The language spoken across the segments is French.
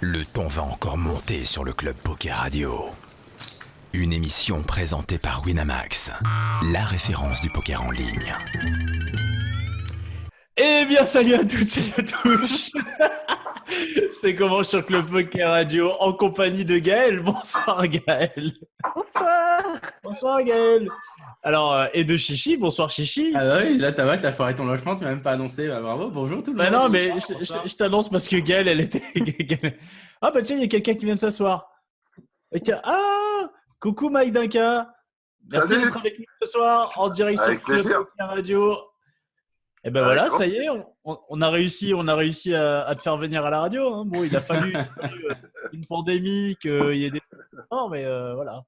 Le ton va encore monter sur le Club Poker Radio. Une émission présentée par Winamax, la référence du poker en ligne. Eh bien, salut à toutes et à tous. C'est comment sur Club Poker Radio en compagnie de Gaël. Bonsoir Gaël. Bonsoir. Bonsoir Gaël. Alors, et de Chichi. Bonsoir Chichi. Ah bah oui, là t'as foiré ton logement, tu m'as même pas annoncé. Bah, bravo, bonjour tout le monde. Non, mais Bonsoir. je t'annonce parce que Gaël, elle était. Ah bah tiens, il y a quelqu'un qui vient de s'asseoir. Ah, coucou Mike Dunca. Merci Salut. d'être avec nous ce soir en direct Avec sur Club plaisir. Poker Radio. Et ben Avec voilà, grand ça y est, on a réussi à te faire venir à la radio. Hein. Bon, il a fallu une pandémie, qu'il y ait des. Non, mais voilà.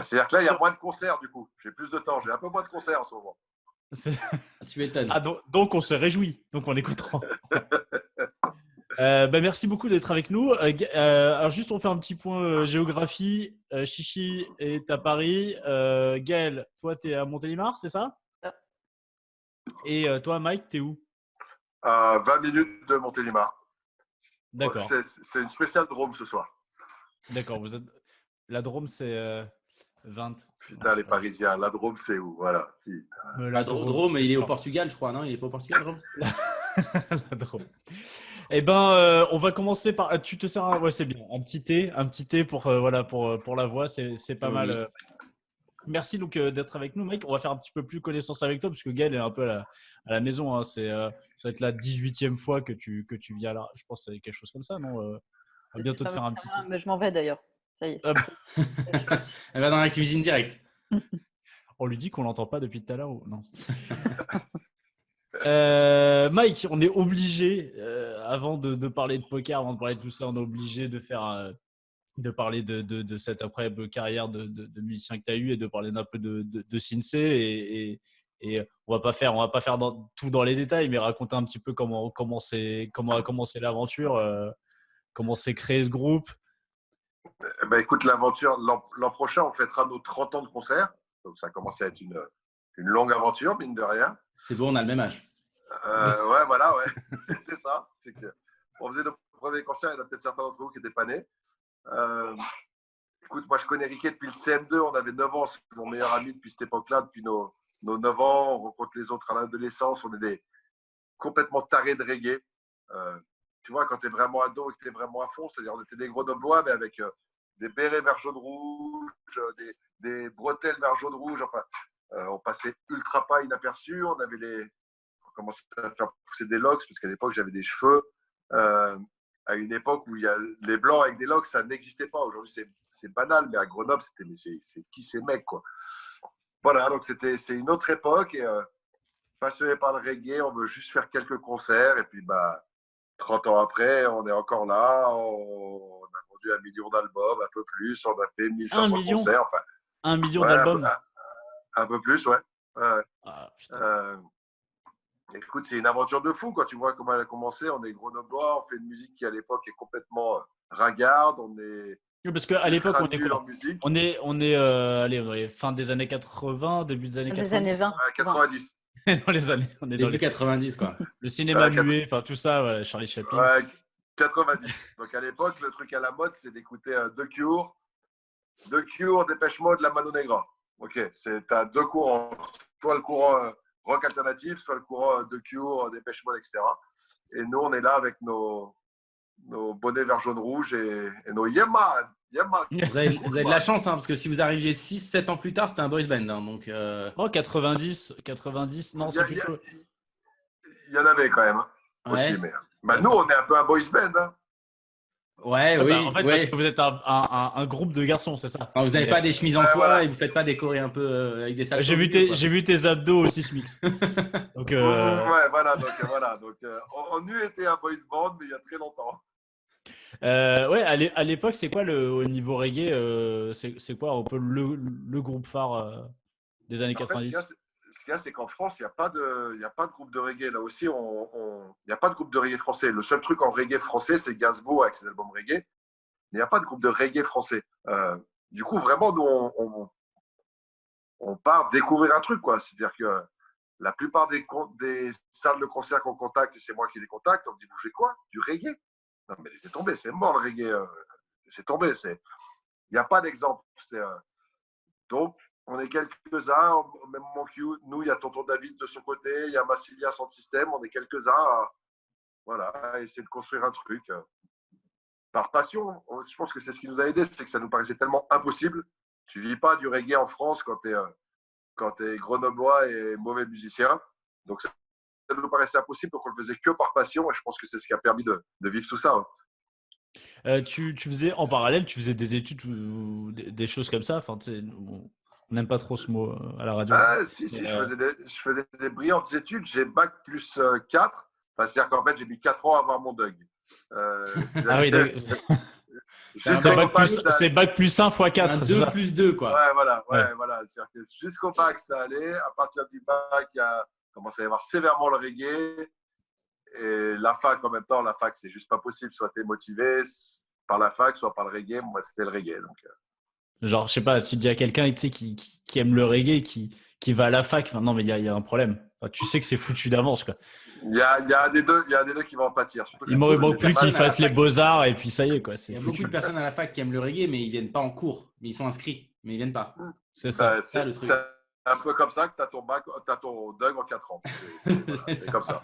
C'est-à-dire que là, il y a moins de concerts du coup. J'ai plus de temps. J'ai un peu moins de concerts en ce moment. Tu m'étonnes. Ah, donc on se réjouit, donc on est content. Merci beaucoup d'être avec nous. Alors juste on fait un petit point géographie. Chichi est à Paris. Gaël, toi tu es à Montélimar, c'est ça? Et toi Mike, t'es où? 20 minutes de Montélimar. D'accord. C'est une spéciale Drôme ce soir. D'accord. Vous êtes... La Drôme c'est 20. Putain, les Parisiens. La Drôme, c'est où? Voilà. Putain. Bah, Drôme, il est au Portugal, je crois, non? Il est pas au Portugal, Drôme? La Drôme. Eh ben, on va commencer par. Tu te sers ouais, c'est bien. Un petit thé pour voilà pour la voix, c'est pas Oui. mal. Merci donc d'être avec nous, mec. On va faire un petit peu plus connaissance avec toi parce que Gaël est un peu à la maison. Hein. Ça va être la 18e fois que tu viens là. Je pense que c'est quelque chose comme ça, non? On va bientôt te faire un petit. Mais je m'en vais d'ailleurs. Ça y est. Ah, Elle va dans la cuisine direct. on lui dit qu'on l'entend pas depuis tout à l'heure ou non? Mike, on est obligé, avant de parler de poker, avant de parler de tout ça, on est obligé de faire, de parler de cette incroyable carrière de musicien que tu as eu et de parler un peu de Sinsé et on va pas faire tout dans les détails, mais raconter un petit peu comment a commencé l'aventure, comment s'est créé ce groupe. Ben, écoute, l'aventure, l'an prochain, on fêtera nos 30 ans de concert. Donc, ça commence à être une longue aventure, mine de rien. C'est bon, on a le même âge. Ouais, voilà, ouais. C'est ça. C'est que on faisait nos premiers concerts. Il y en a peut-être certains d'entre vous qui n'étaient pas nés. Écoute, moi, je connais Riquet depuis le CM2. On avait 9 ans. C'est mon meilleur ami depuis cette époque-là, depuis nos 9 ans. On rencontre les autres à l'adolescence. On est complètement tarés de reggae. Tu vois, quand tu es vraiment ado et que tu es vraiment à fond, c'est-à-dire on était des grenoblois, mais avec des bérets vert jaune rouge, des bretelles vert jaune rouge. Enfin, on passait ultra pas inaperçu. On commençait à faire pousser des locks, parce qu'à l'époque, j'avais des cheveux. À une époque où il y a les blancs avec des locks, ça n'existait pas. Aujourd'hui, c'est banal, mais à Grenoble, c'est qui ces mecs, quoi. Voilà, donc c'est une autre époque. Et passionné par le reggae, on veut juste faire quelques concerts. Et puis, 30 ans après, on est encore là. On a vendu 1 million d'albums, un peu plus. On a fait 1500 concerts. Enfin, 1 million ouais, d'albums. Un peu plus, ouais. Ah, putain. Écoute, c'est une aventure de fou quand tu vois comment elle a commencé. On est grenoblois, on fait une musique qui à l'époque est complètement ringarde. On est Parce qu'à l'époque, on est nul quoi? en musique. On est fin des années 80, début des années 90. Des années 20. 90. Dans les années, on est dans Début les 90, quoi. le cinéma Ouais, muet, enfin tout ça, voilà, Charlie Chaplin. Ouais, 90. Donc à l'époque, le truc à la mode, c'est d'écouter The Cure, Dépêche Mode, La Mano Negra. Ok, t'as deux courants, soit le courant rock alternatif, soit le courant The Cure, Dépêche Mode, etc. Et nous, on est là avec nos bonnets vert jaune rouge et nos Yeah Man. Vous avez de la chance, hein, parce que si vous arriviez 6-7 ans plus tard, c'était un boys band. Hein, donc, Oh, 90, non, c'est plutôt. Il y en avait quand même aussi, ouais, mais nous, on est un peu un boys band. Hein. Ouais, oui. En fait, parce que vous êtes un groupe de garçons, c'est ça. Enfin, vous n'avez pas des chemises en soie voilà. Et vous faites pas des chorés un peu avec des saltos. J'ai vu tes abdos aussi, Smix. Donc, Ouais, voilà. Donc, on eût été un boys band, mais il y a très longtemps. ouais, à l'époque, c'est quoi au niveau reggae, c'est quoi un peu le groupe phare des années 90? Ce qu'il y a, c'est qu'en France, il n'y a pas de groupe de reggae. Là aussi, il n'y a pas de groupe de reggae français. Le seul truc en reggae français, c'est Gainsbourg avec ses albums reggae. Il n'y a pas de groupe de reggae français. Du coup, vraiment, nous, on part découvrir un truc, quoi. C'est-à-dire que la plupart des salles de concert qu'on contacte, et c'est moi qui les contacte, on me dit, vous jouez quoi? Du reggae? Non, mais laissez tomber, c'est mort le reggae. C'est tombé. Il n'y a pas d'exemple. Donc, on est quelques-uns, au même moment que nous, il y a Tonton David de son côté, il y a Massilia son système, on est quelques-uns à essayer de construire un truc. Par passion, je pense que c'est ce qui nous a aidés, c'est que ça nous paraissait tellement impossible. Tu ne vis pas du reggae en France quand tu es grenoblois et mauvais musicien. Donc, ça nous paraissait impossible, donc on le faisait que par passion, et je pense que c'est ce qui a permis de vivre tout ça. Tu faisais en parallèle, tu faisais des études ou des choses comme ça. Enfin, on n'aime pas trop ce mot à la radio. Si, je faisais des brillantes études. J'ai bac plus 4. Enfin, c'est-à-dire qu'en fait, j'ai mis 4 ans à avoir mon DUG. Ah oui, c'est bac plus 1 x 4. Un 2 plus 2, quoi. Ouais, voilà. C'est-à-dire que jusqu'au bac, ça allait. À partir du bac, il y a commencé à y avoir sévèrement le reggae. Et la fac, en même temps, la fac, c'est juste pas possible. Soit tu es motivé par la fac, soit par le reggae. Moi, c'était le reggae. Donc, genre, je sais pas, si tu dis à quelqu'un qui aime le reggae, qui va à la fac, non, mais il y a un problème. Enfin, tu sais que c'est foutu d'avance, quoi. Il y a des deux qui vont en pâtir. Il manque plus qu'ils fassent les beaux-arts et puis ça y est, quoi. Il y a beaucoup de personnes à la fac qui aiment le reggae, mais ils viennent pas en cours. Mais ils sont inscrits, mais ils viennent pas. C'est ça. C'est un peu comme ça que tu as ton DUG en 4 ans. C'est comme ça.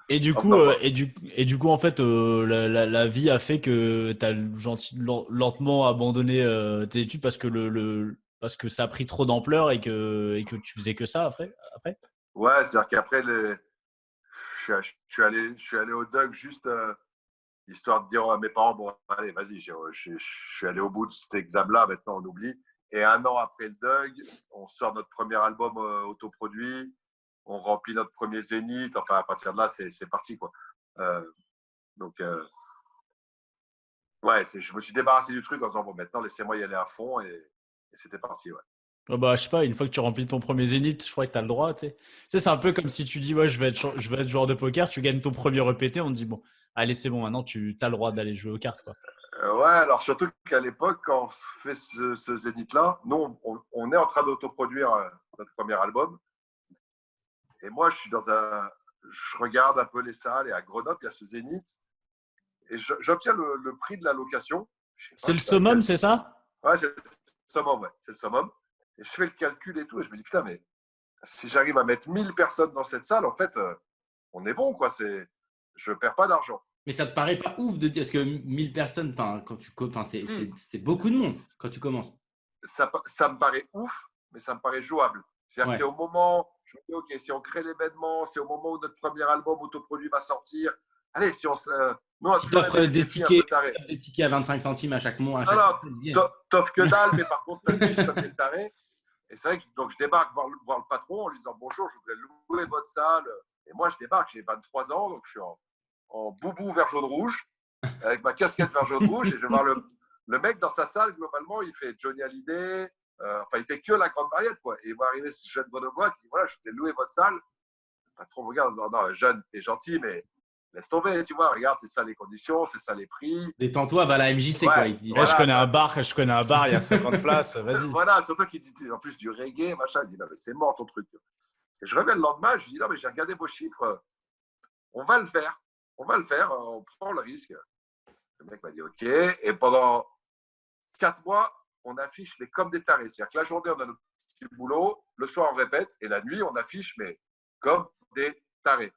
Et du coup, en fait, la vie a fait que tu as lentement abandonné tes études parce que ça a pris trop d'ampleur et que tu faisais que ça après. Ouais, c'est-à-dire qu'après, je suis allé au DUG juste histoire de dire à mes parents, bon, allez, vas-y, je suis allé au bout de cet examen-là, maintenant on oublie. Et 1 an après le DUG, on sort notre premier album autoproduit, on remplit notre premier Zénith. Enfin, à partir de là, c'est parti, quoi. Je me suis débarrassé du truc en disant, bon, maintenant, laissez-moi y aller à fond. Et c'était parti, ouais. Oh bah, je sais pas, une fois que tu remplis ton premier Zénith, je crois que tu as le droit. Tu sais, c'est un peu comme si tu dis, ouais, je vais être joueur de poker, tu gagnes ton premier EPT, on te dit, bon, allez, c'est bon, maintenant, tu as le droit d'aller jouer aux cartes, quoi. Ouais, alors surtout qu'à l'époque, quand on fait ce Zénith-là, nous, on est en train d'autoproduire notre premier album. Et moi, je regarde un peu les salles et à Grenoble, il y a ce Zénith. Et j'obtiens le prix de la location. C'est le summum, c'est ça? Ouais, c'est le summum, ouais. C'est le summum. Et je fais le calcul et tout. Et je me dis, putain, mais si j'arrive à mettre 1000 personnes dans cette salle, en fait, on est bon, quoi. Je ne perds pas d'argent. Mais ça te paraît pas ouf de dire, parce que 1000 personnes, c'est beaucoup de monde quand tu commences. Ça me paraît ouf, mais ça me paraît jouable. C'est-à-dire que c'est au moment, je me dis, ok, si on crée l'événement, c'est au moment où notre premier album autoproduit va sortir. Allez, si on tu t'offres des tickets à 25 centimes à chaque mois. Alors, t'offres que dalle, mais par contre, t'as comme des tarés. Et c'est vrai que donc, je débarque voir le patron en lui disant, bonjour, je voudrais louer votre salle. Et moi, je débarque, j'ai 23 ans, donc je suis en boubou vert jaune rouge, avec ma casquette vert jaune rouge, et je vais voir le mec dans sa salle, globalement, il fait Johnny Hallyday, il fait que la grande variété, quoi. Et il va arriver ce jeune grenoblois qui dit, voilà, je voulais louer votre salle. Le patron me regarde en disant, non, jeune, t'es gentil, mais laisse tomber, tu vois, regarde, c'est ça les conditions, c'est ça les prix. Détends-toi, va à la MJC, quoi. Il dit, voilà, je connais un bar, il y a 50 places, vas-y. Voilà, surtout qu'il dit, en plus du reggae, machin, il dit, non, mais c'est mort ton truc. Et je reviens le lendemain, je dis, non, mais j'ai regardé vos chiffres, on va le faire, on prend le risque. Le mec m'a dit, ok, et pendant 4 mois, on affiche mais comme des tarés. C'est-à-dire que la journée, on a notre petit boulot, le soir, on répète, et la nuit, on affiche, mais comme des tarés.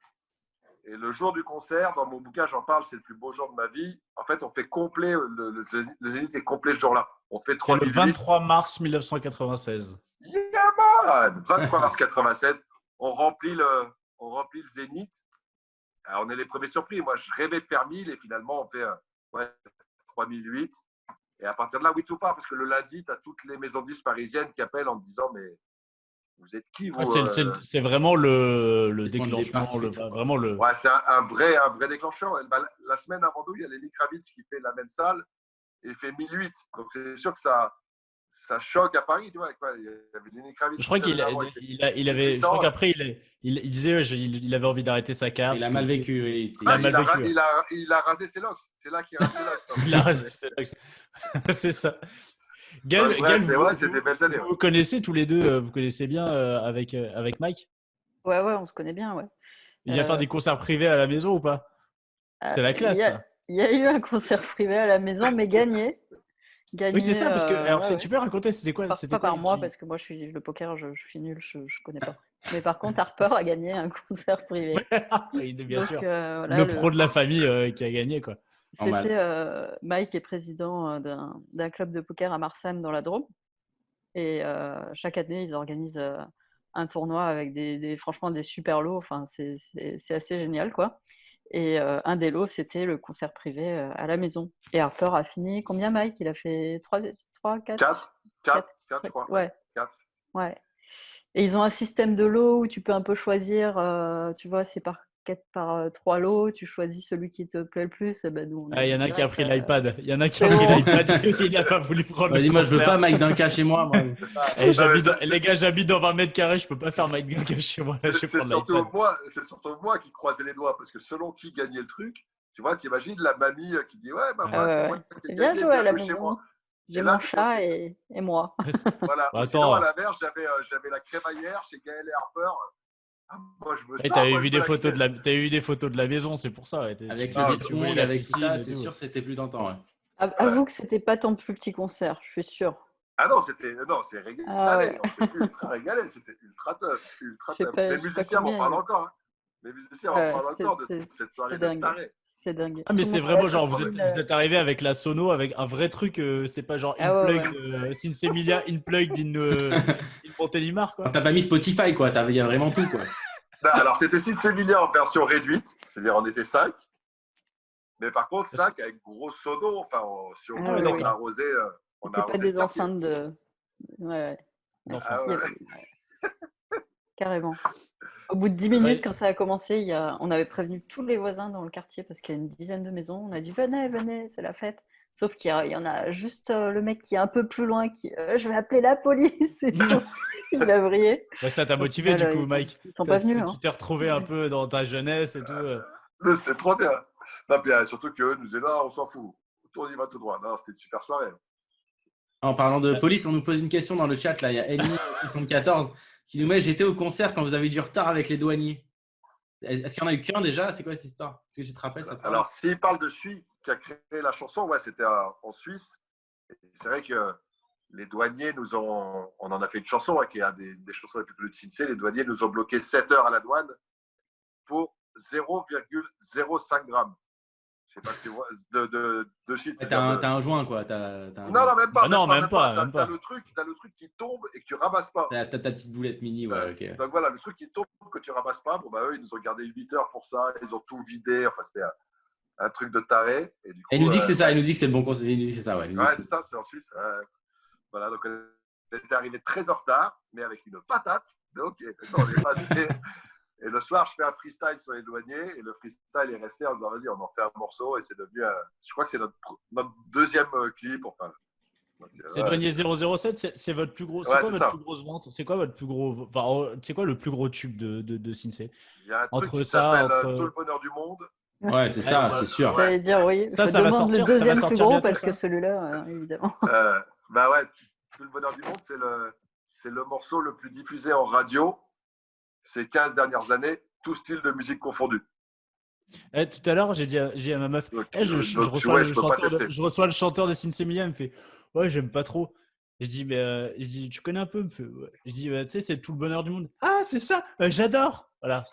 Et le jour du concert, dans mon bouquin, j'en parle, c'est le plus beau jour de ma vie. En fait, on fait complet, le Zénith est complet ce jour-là. On fait 3 le 23 mars 1996. Yeah, man 23 mars 96, on remplit le Zénith. Alors, on est les premiers surpris. Moi, je rêvais de faire 1000 et finalement, on fait 3008. Et à partir de là, oui, tout part, parce que le lundi, tu as toutes les maisons de disques parisiennes qui appellent en me disant, mais vous êtes qui vous C'est vraiment le déclenchement. Ouais, c'est un vrai déclencheur. La semaine avant nous, il y a Lenny Kravitz qui fait la même salle et il fait 1008. Donc, c'est sûr que ça choque à Paris, tu vois. Il y avait Lenny Kravitz. Je crois je crois qu'après, il disait il avait envie d'arrêter sa carrière. Il a mal vécu. Il a rasé ses locks. C'est là qu'il a rasé ses locks. Il a rasé ses locks. C'est ça. Gal, c'est des belles années. Vous connaissez tous les deux, vous connaissez bien avec Mike? Ouais, on se connaît bien, ouais. Il vient faire des concerts privés à la maison ou pas? C'est la classe, ça. Il y a eu un concert privé à la maison, mais gagné. Oui, c'est ça, parce que. Alors, ouais, tu peux raconter, c'était quoi? Pas par moi, parce que moi, le poker, je suis nul, je connais pas. Mais par contre, Harper a gagné un concert privé. Oui, bien Donc, sûr. voilà, Le pro de la famille qui a gagné, quoi. c'était Mike est président d'un club de poker à Marsanne dans la Drôme. Et chaque année, ils organisent un tournoi avec franchement des super lots. Enfin, c'est assez génial, quoi. Et un des lots, c'était le concert privé à la maison. Et Harper a fini combien, Mike? Il a fait 3, 4? 4, je crois. Ouais. 4. Ouais. Et ils ont un système de lots où tu peux un peu choisir, tu vois, c'est par 3 lots, tu choisis celui qui te plaît le plus. Et ben, nous, Il y en a qui a pris l'iPad. Il y en a qui c'est a pris bon. l'iPad. Il n'a pas voulu prendre le Vas-y, moi, je veux concert. pas Mike Duncan chez moi. Moi. Eh, les gars, j'habite dans 20 mètres carrés, je peux pas faire Mike Duncan chez moi. Là, je vais C'est prendre l'iPad. surtout moi qui croisais les doigts parce que selon qui gagnait le truc, tu vois, t'imagines la mamie qui dit ouais, bah, moi, c'est moi qui ai Bien gagné, joué à la joué chez maison. moi. J'ai Et là, mon c'est chat moi qui- et moi. Voilà. Bah, Sinon, attends. à la mer, j'avais la crémaillère chez Gaël et Harper. Ah, moi, je me Et sors, t'avais moi, vu je des me la photos crée. t'avais eu des photos de la maison, c'est pour ça. Ouais. Avec Ah, le tu voyais ping-pong, la avec piscine ça, et c'est tout. sûr, c'était plus tentant. Ouais. Avoue que c'était pas ton plus petit concert, je suis sûre. Ah non, c'est régalé. Ah ouais. On s'est ultra régalé. C'était ultra tough. Je sais pas- Les je sais pas musiciens m'en combien, parlent mais- encore. Hein. Les musiciens m'en Ouais, parlent encore de c'était cette soirée de dingue. taré. C'est dingue. Ah, mais Tout le c'est monde vraiment avait genre, la piscine, vous êtes arrivé avec la sono, avec un vrai truc, c'est pas genre Ah ouais, Unplugged, Since Emilia Unplugged in Montélimar, quoi. T'as pas mis Spotify, quoi. Il y a vraiment tout, quoi. Non, alors, c'était Sid Sevilla en version réduite, c'est-à-dire on était 5. Mais par contre, 5 avec gros sono. Enfin, si on Ah veut, ouais, on a arrosé. On a C'était pas arrosé des le quartier. enceintes de. Ouais, D'enfants. Ah ouais. carrément. Au bout de 10 minutes, quand ça a commencé, on avait prévenu tous les voisins dans le quartier parce qu'il y a une dizaine de maisons. On a dit venez, venez, c'est la fête. Sauf qu'il y en a juste le mec qui est un peu plus loin qui je vais appeler la police et tout. Il a vrillé. Ouais, ça t'a Au motivé final, du coup, ils Mike. sont pas venus. Tu t'es retrouvé un peu dans ta jeunesse et tout. Non, c'était trop bien. Non, puis, surtout qu'eux nous disaient non, on s'en fout. On y va tout droit. Non, c'était une super soirée. En parlant de police, on nous pose une question dans le chat. Là, il y a Eni74 qui nous met j'étais au concert quand vous avez du retard avec les douaniers. Est-ce qu'il y en a eu qu'un déjà? C'est quoi cette histoire? Est-ce que tu te rappelles ça? Alors, s'il parle de Sui, qui a créé la chanson, ouais, c'était en Suisse. Et c'est vrai que les douaniers on en a fait une chanson, ouais, qui est une des chansons les plus connues de Sinsé. Les douaniers nous ont bloqué 7 heures à la douane pour 0,05 grammes. Je sais pas si tu vois, de shit. T'as un joint, quoi. Non, même pas. Non, même pas. T'as le truc qui tombe et que tu ramasses pas. T'as ta petite boulette mini, ouais, ok. Donc voilà, le truc qui tombe que tu ramasses pas. Bon, bah eux, ils nous ont gardé 8 heures pour ça. Ils ont tout vidé. Enfin, c'était un truc de taré. Et du coup, Elle nous dit que c'est ça. Elle nous dit que c'est le bon conseil. Elle nous dit que c'est ça, ouais. Ouais, c'est ça, c'est en Suisse. Voilà, donc on était arrivé très en retard, mais avec une patate. Donc, on est passé. Et le soir, je fais un freestyle sur les douaniers. Et le freestyle est resté en disant, vas-y, on en fait un morceau. Et c'est devenu, je crois que c'est notre deuxième clip. Enfin, c'est Douanier 007, c'est votre plus gros. C'est quoi votre plus grosse vente? C'est quoi votre plus gros. Enfin, c'est quoi le plus gros tube de Sinsé? Il y a un truc qui s'appelle Tout le bonheur du monde. Ouais, c'est ça, c'est sûr. J'allais dire oui. Ça va sortir. Le deuxième ça va plus sortir gros bientôt, parce ça que celui-là, évidemment. Bah ouais, Tout le bonheur du monde, c'est le morceau le plus diffusé en radio ces 15 dernières années, tout style de musique confondu. Tout à l'heure, j'ai dit à ma meuf, Donc, je reçois le chanteur de Sinsé Emilia, il me fait ouais, j'aime pas trop. Je dis mais tu connais un peu? Il me fait ouais. Je dis tu sais, c'est Tout le bonheur du monde. Ah, c'est ça, j'adore. Voilà.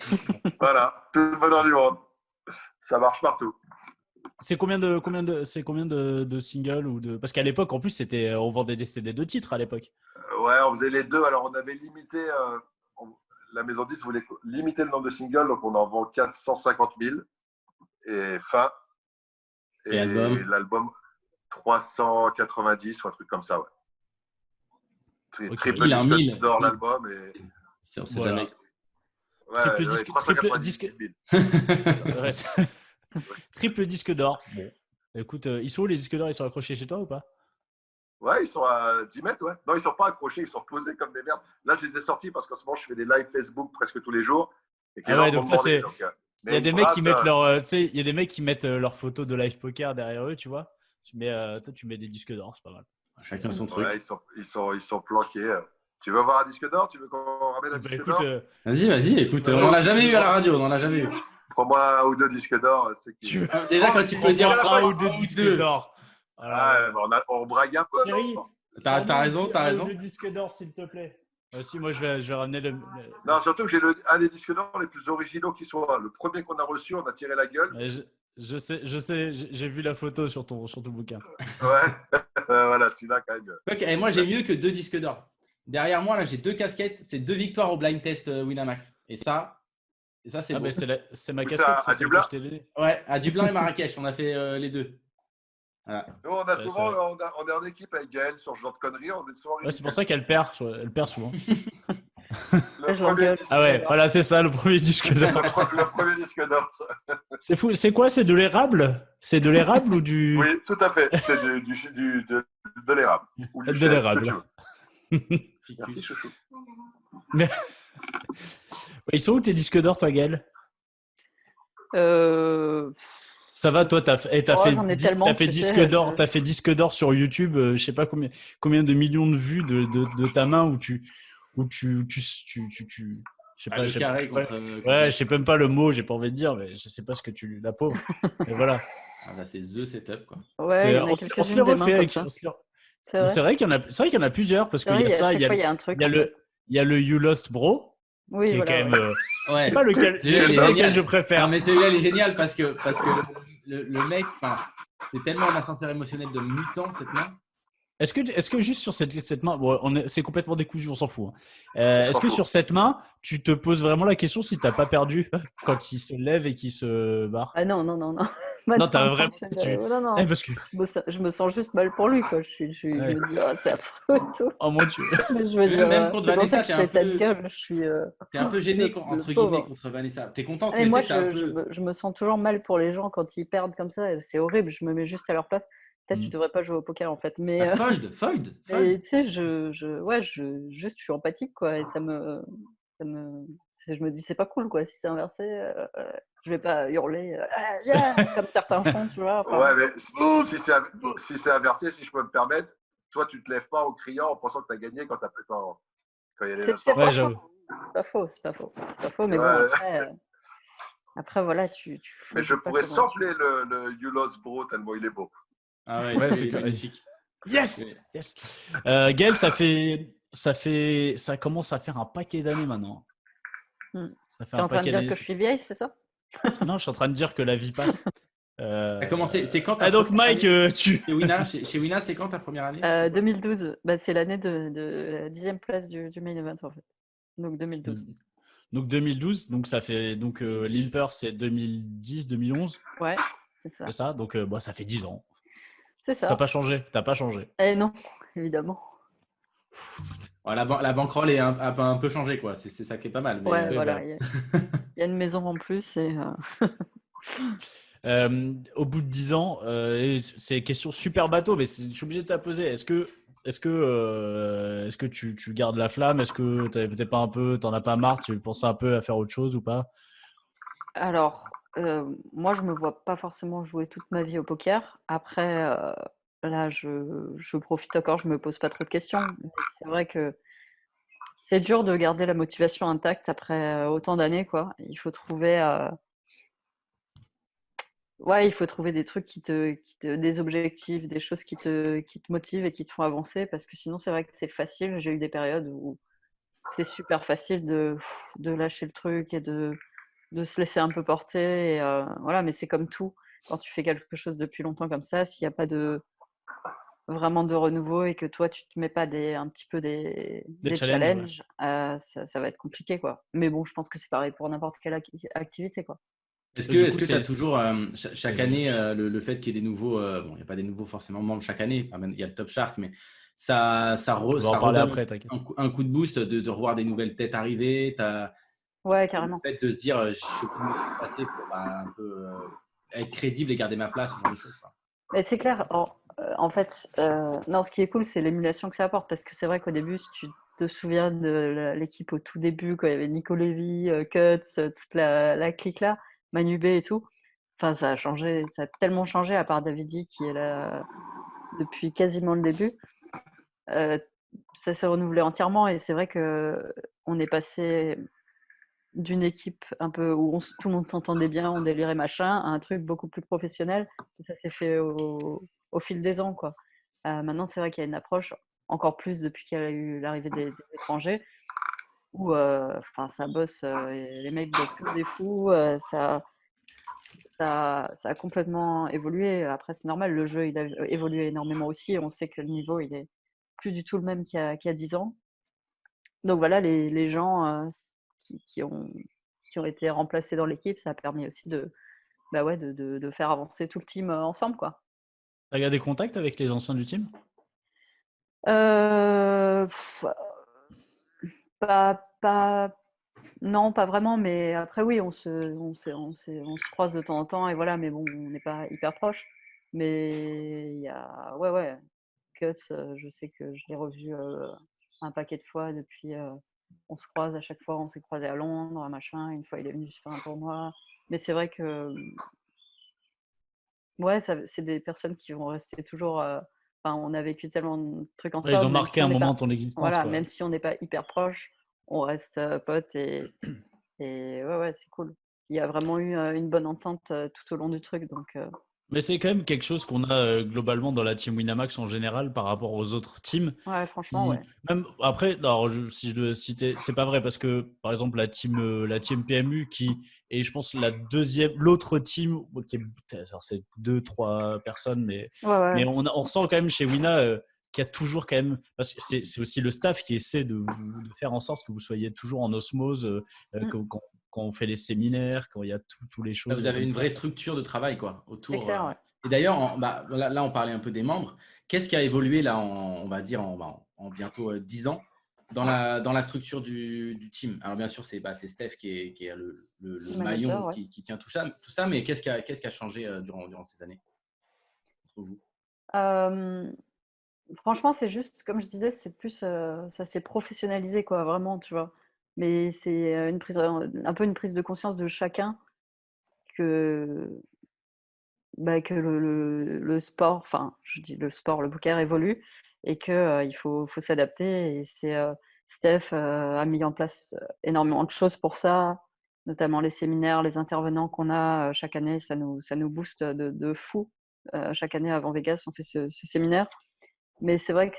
Voilà, Tout le bonheur du monde. Ça marche partout. C'est combien de singles ou de... Parce qu'à l'époque, en plus, on vendait des CD de titres à l'époque. Ouais, on faisait les deux. Alors, on avait limité, la maison 10 voulait limiter le nombre de singles, donc on en vend 450 000 et fin. Et l'album 390 ou un truc comme ça, ouais. Okay. Triple disque d'or l'album et. On sait jamais. Ouais, triple disque. Triple disque d'or. Bon, écoute, ils sont où les disques d'or? Ils sont accrochés chez toi ou pas? Ouais, ils sont à 10 mètres, ouais. Non, ils sont pas accrochés, ils sont posés comme des merdes. Là, je les ai sortis parce qu'en ce moment, je fais des lives Facebook presque tous les jours. Et ah ouais, donc ça, il y a des mecs qui mettent il y a des mecs qui mettent leurs photos de live poker derrière eux, tu vois. Toi, tu mets des disques d'or, c'est pas mal. Chacun son truc. Ouais, ils sont planqués. Tu veux voir un disque d'or? Tu veux qu'on ramène un disque d'or? Vas-y, écoute, on n'en a jamais eu à la radio, on n'en a jamais eu. Prends-moi un ou deux disques d'or. Déjà, quand tu peux dire un ou deux un ou disques deux. d'or. Ah, on brague un peu. Chérie, non T'as sors-nous raison, t'as un ou raison. deux disques d'or, s'il te plaît. Si, moi, je vais ramener le. Non, surtout que j'ai un des disques d'or les plus originaux qui soit. Le premier qu'on a reçu, on a tiré la gueule. Je sais, j'ai vu la photo sur ton bouquin. Ouais, voilà, celui-là quand même. Ok, et moi, j'ai mieux que 2 disques d'or. Derrière moi, là, j'ai 2 casquettes. C'est 2 victoires au blind test Winamax. Et ça, c'est Ah, beau. mais c'est ma Où casquette, ça, c'est à celle que Dublin je t'ai donnée. Ouais, à Dublin et Marrakech, on a fait les deux. Voilà. Nous, on a Ouais, souvent, on est en équipe avec Gaël sur ce genre de conneries. On est souvent Ouais, c'est pour ça qu'elle perd. Elle perd souvent. Le Je premier l'engueule. disque Ah ouais, d'or. voilà, c'est ça, le premier disque d'or. Le premier disque d'or. C'est fou. C'est quoi? C'est de l'érable? C'est de l'érable ou du. Oui, tout à fait. C'est de l'érable. Ou du De chêne, l'érable. ce que tu veux. Merci, chouchou. Ils sont où tes disques d'or, toi, Gaël? Euh, Ça va, toi, t'as fait j'en ai tellement, t'as fait tu disque sais, d'or, t'as fait disque d'or sur YouTube. Je sais pas combien de millions de vues de ta main où tu, je sais Ah, pas, le je sais carré pas. contre. Ouais, je sais même pas le mot, j'ai pas envie de dire, mais je sais pas ce que tu, la pauvre. Et voilà. Ah, bah, c'est The Setup, quoi. ouais, il y en a On se les quelques-unes des mains refait comme avec. ça. C'est Mais vrai. c'est vrai qu'il y en a plusieurs parce C'est qu'il y vrai, a à ça, chaque fois, il y a un truc. il y a en fait. il y a le You Lost Bro Oui, qui est quand voilà. même. Ouais. Je Ouais. sais pas lequel, Celui-là, je sais il est pas lequel génial. je préfère. Non, mais celui-là, il est génial parce que le mec, c'est tellement un ascenseur émotionnel de mutant, cette main. Est-ce que juste sur cette main, bon, c'est complètement décousu, on s'en fout. Hein. On s'en Est-ce que fout. sur cette main, tu te poses vraiment la question si t'as pas perdu quand il se lève et qu'il se barre? Ah non, non, non, non. Non, t'as vraiment. Non, non. Parce que. Je me sens juste mal pour lui, quoi. Je Ouais. me dis, oh, c'est affreux et tout. Oh mon dieu. Mais je veux Mais dire, même contre c'est pour ça Vanessa, que je fais cette gueule. Je suis. T'es un peu gêné, le entre pauvre. guillemets, contre Vanessa. T'es contente, Et mais moi, tu sais, t'es un peu. je me sens toujours mal pour les gens quand ils perdent comme ça. C'est horrible. Je me mets juste à leur place. Peut-être je devrais pas jouer au poker en fait. Mais, Bah, fold. mais tu sais, juste, je suis empathique quoi. Et je me dis, c'est pas cool quoi. Si c'est inversé, je vais pas hurler comme certains font, tu vois. Enfin, Ouais, mais si c'est inversé, si je peux me permettre, toi, tu te lèves pas en criant en pensant que tu as gagné quand il y a les c'est instants. pas Ouais, faux. j'avoue. C'est pas faux. C'est pas faux. C'est pas faux. Mais bon, Ouais. après voilà, tu Mais je sais pas pourrais comment sampler le You Lost Bro tellement il est beau. Ah ouais, Ouais, c'est c'est magnifique. Yes. Ouais. Yes. Gaël, ça commence à faire un paquet d'années maintenant. Hmm. Ça fait T'es un en train de paquet dire d'années. que je suis vieille, c'est ça? Non, je suis en train de dire que la vie passe. T'as commencé, c'est quand ta Ah donc première Mike, année tu. chez Wina, chez Wina, c'est quand ta première année? C'est quoi 2012, bah, c'est l'année de la 10e place du main event en fait. Donc 2012. Donc 2012, donc ça fait donc l'Imper c'est 2010, 2011, Ouais, c'est ça. c'est ça. Donc bah, ça fait 10 ans. C'est ça. T'as pas changé. Eh non, évidemment. Ouais, la bankroll est un peu changée, quoi. C'est ça qui est pas mal. Mais, Ouais, oui, voilà. bah. Il y a une maison en plus et Au bout de 10 ans, et c'est une question super bateau, mais je suis obligé de te la poser. Est-ce que tu gardes la flamme? Est-ce que t'es pas un peu, t'en as pas marre? Tu penses un peu à faire autre chose ou pas? alors, moi je me vois pas forcément jouer toute ma vie au poker. Après, là je profite encore, je me pose pas trop de questions. Mais c'est vrai que c'est dur de garder la motivation intacte après autant d'années, quoi. Il faut trouver ouais, il faut trouver des trucs des objectifs, des choses qui te motivent et qui te font avancer parce que sinon c'est vrai que c'est facile. J'ai eu des périodes où c'est super facile de lâcher le truc et de se laisser un peu porter et voilà, mais c'est comme tout. Quand tu fais quelque chose depuis longtemps comme ça, s'il y a pas vraiment de renouveau et que toi tu te mets pas un petit peu des challenges, challenges, ça va être compliqué, quoi. Mais bon, je pense que c'est pareil pour n'importe quelle activité, quoi. Est-ce Et que du est-ce coup, que tu as c'est. toujours, chaque Vas-y. année, le fait qu'il y ait des nouveaux, bon, il n'y a pas des nouveaux forcément membres chaque année, il y a le Top Shark, mais ça On va en parler redonne après, t'inquiète. un coup de boost de revoir des nouvelles têtes arriver. Ouais, Le carrément. fait de se dire, je suis obligé de me passer pour un peu être crédible et garder ma place, ce genre de choses, quoi. Mais c'est clair, en fait, non, ce qui est cool, c'est l'émulation que ça apporte parce que c'est vrai qu'au début, si tu te souviens de l'équipe au tout début, quand il y avait Nico Lévy, Cuts, toute la clique là, Manu B et tout, enfin, ça a changé, ça a tellement changé à part Davidi qui est là depuis quasiment le début. Ça s'est renouvelé entièrement et c'est vrai que on est passé d'une équipe un peu où tout le monde s'entendait bien, on délirait machin, à un truc beaucoup plus professionnel. Et ça s'est fait au fil des ans, quoi. Maintenant, c'est vrai qu'il y a une approche, encore plus depuis qu'il y a eu l'arrivée des étrangers, où ça bosse, et les mecs bossent comme des fous. Ça a complètement évolué. Après, c'est normal, le jeu il a évolué énormément aussi. Et on sait que le niveau il est plus du tout le même qu'il y a 10 ans. Donc voilà, les gens qui ont été remplacés dans l'équipe, ça a permis aussi de faire avancer tout le team ensemble, quoi. T'as gardé contact avec les anciens du team? Euh, pff, pas, non, pas vraiment, mais après, oui, on se croise de temps en temps, et voilà, mais bon, on n'est pas hyper proches. Mais il y a, ouais, ouais, Cut, je sais que je l'ai revu un paquet de fois depuis. On se croise à chaque fois, on s'est croisé à Londres, machin. Une fois, il est venu sur un tournoi. Mais c'est vrai que, ouais, c'est des personnes qui vont rester toujours. Enfin, on a vécu tellement de trucs Ouais, ils ont ensemble, même marqué si on un n'est moment de pas, ton existence, voilà, quoi. même si on n'est pas hyper proches, on reste potes, et ouais, ouais, c'est cool. Il y a vraiment eu une bonne entente tout au long du truc, donc Mais c'est quand même quelque chose qu'on a globalement dans la team Winamax en général par rapport aux autres teams. ouais, franchement, Qui, ouais. même après, alors si je dois citer, c'est pas vrai parce que par exemple la team PMU qui est, je pense, l'autre team qui est, alors, c'est deux, trois personnes, Ouais, mais ouais. on ressent quand même chez Wina qu'il y a toujours quand même, parce que c'est aussi le staff qui essaie de faire en sorte que vous soyez toujours en osmose Mm, quand on fait les séminaires, quand il y a tous les Là, vous choses avez comme une ça. vraie structure de travail quoi, c'est autour. clair, ouais. Et d'ailleurs, là, on parlait un peu des membres. Qu'est-ce qui a évolué là, on va dire, en bientôt 10 ans dans la structure du team? Alors, bien sûr, c'est Steph qui est le Le manager, maillon ouais. qui tient tout ça, mais qu'est-ce qui a changé durant ces années entre vous? Euh, Franchement, c'est juste, comme je disais, c'est plus, ça s'est professionnalisé, quoi, vraiment, tu vois. Mais c'est un peu une prise de conscience de chacun que, que le sport, enfin, je dis le sport, le poker évolue, et que il faut s'adapter. Et Steph a mis en place énormément de choses pour ça, notamment les séminaires, les intervenants qu'on a chaque année, ça nous booste de fou. Chaque année avant Vegas, on fait ce séminaire. Mais c'est vrai que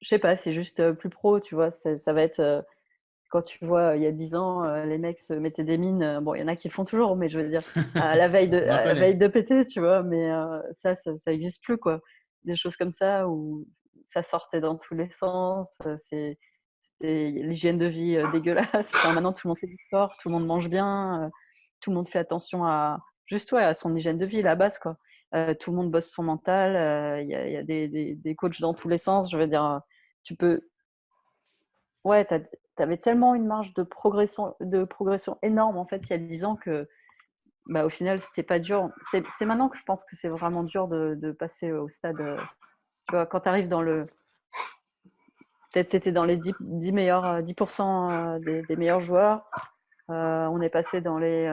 je sais pas, c'est juste plus pro, tu vois. Ça va être quand tu vois, il y a 10 ans, les mecs se mettaient des mines. Bon, il y en a qui le font toujours, mais je veux dire, On en à la connaît. veille de péter, tu vois. Mais ça existe plus, quoi. Des choses comme ça où ça sortait dans tous les sens. C'est l'hygiène de vie dégueulasse. Enfin, maintenant, tout le monde fait du sport, tout le monde mange bien, tout le monde fait attention juste, ouais, à son hygiène de vie, la base, quoi. Tout le monde bosse son mental. Il y a des coachs dans tous les sens. Je veux dire, tu peux. Ouais, t'avais tellement une marge de progression énorme, en fait, il y a 10 ans que, au final, c'était pas dur. C'est maintenant que je pense que c'est vraiment dur de passer au stade. Tu vois, quand tu arrives peut-être t'étais dans les 10 meilleurs, 10% des meilleurs joueurs. On est passé dans les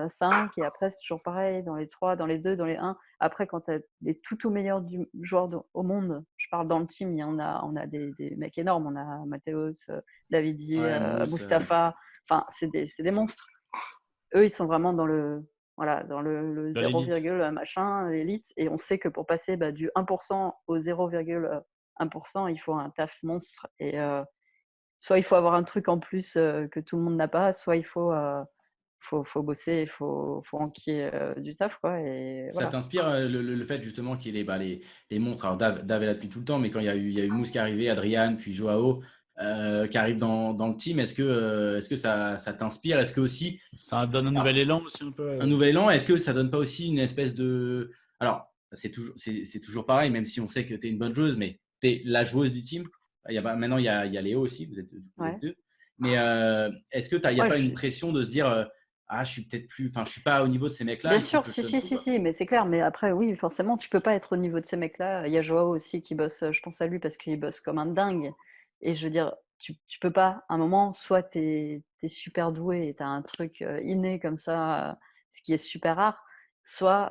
5, et après, c'est toujours pareil, dans les 3, dans les 2, dans les 1. Après, quand tu as les tout meilleurs joueurs au monde, je parle dans le team, on a des mecs énormes. On a Mathéos, Davidi, Ouais, Mousse. Mustapha. Enfin, c'est des monstres. Eux, ils sont vraiment voilà, dans le Dans 0, l'élite. machin, l'élite. Et on sait que pour passer du 1% au 0,1%, il faut un taf monstre. Et soit il faut avoir un truc en plus que tout le monde n'a pas, soit faut bosser, il faut enquiller du taf, quoi. Et Ça voilà. t'inspire le fait justement qu'il y ait les monstres. Alors Dave est là depuis tout le temps, mais quand il y a eu Mousse qui est arrivé, Adrian, puis Joao qui arrive dans le team, est-ce que ça t'inspire? Est-ce que aussi, Ça donne un nouvel alors, élan aussi un peu. un nouvel élan, est-ce que ça donne pas aussi une espèce de. Alors, c'est toujours pareil, même si on sait que tu es une bonne joueuse, mais tu es la joueuse du team. Maintenant, il y a Léo aussi, vous êtes Ouais. deux. Mais est-ce que il n'y a Ouais, pas une pression de se dire ah, je suis peut-être plus. Enfin, je suis pas au niveau de ces mecs-là, bien il faut sûr, que je si, donne si, tout, si, quoi. si, mais c'est clair. Mais après, oui, forcément, tu peux pas être au niveau de ces mecs-là. Il y a Joao aussi qui bosse, je pense à lui parce qu'il bosse comme un dingue. Et je veux dire, tu peux pas, à un moment, soit tu es super doué et tu as un truc inné comme ça, ce qui est super rare, soit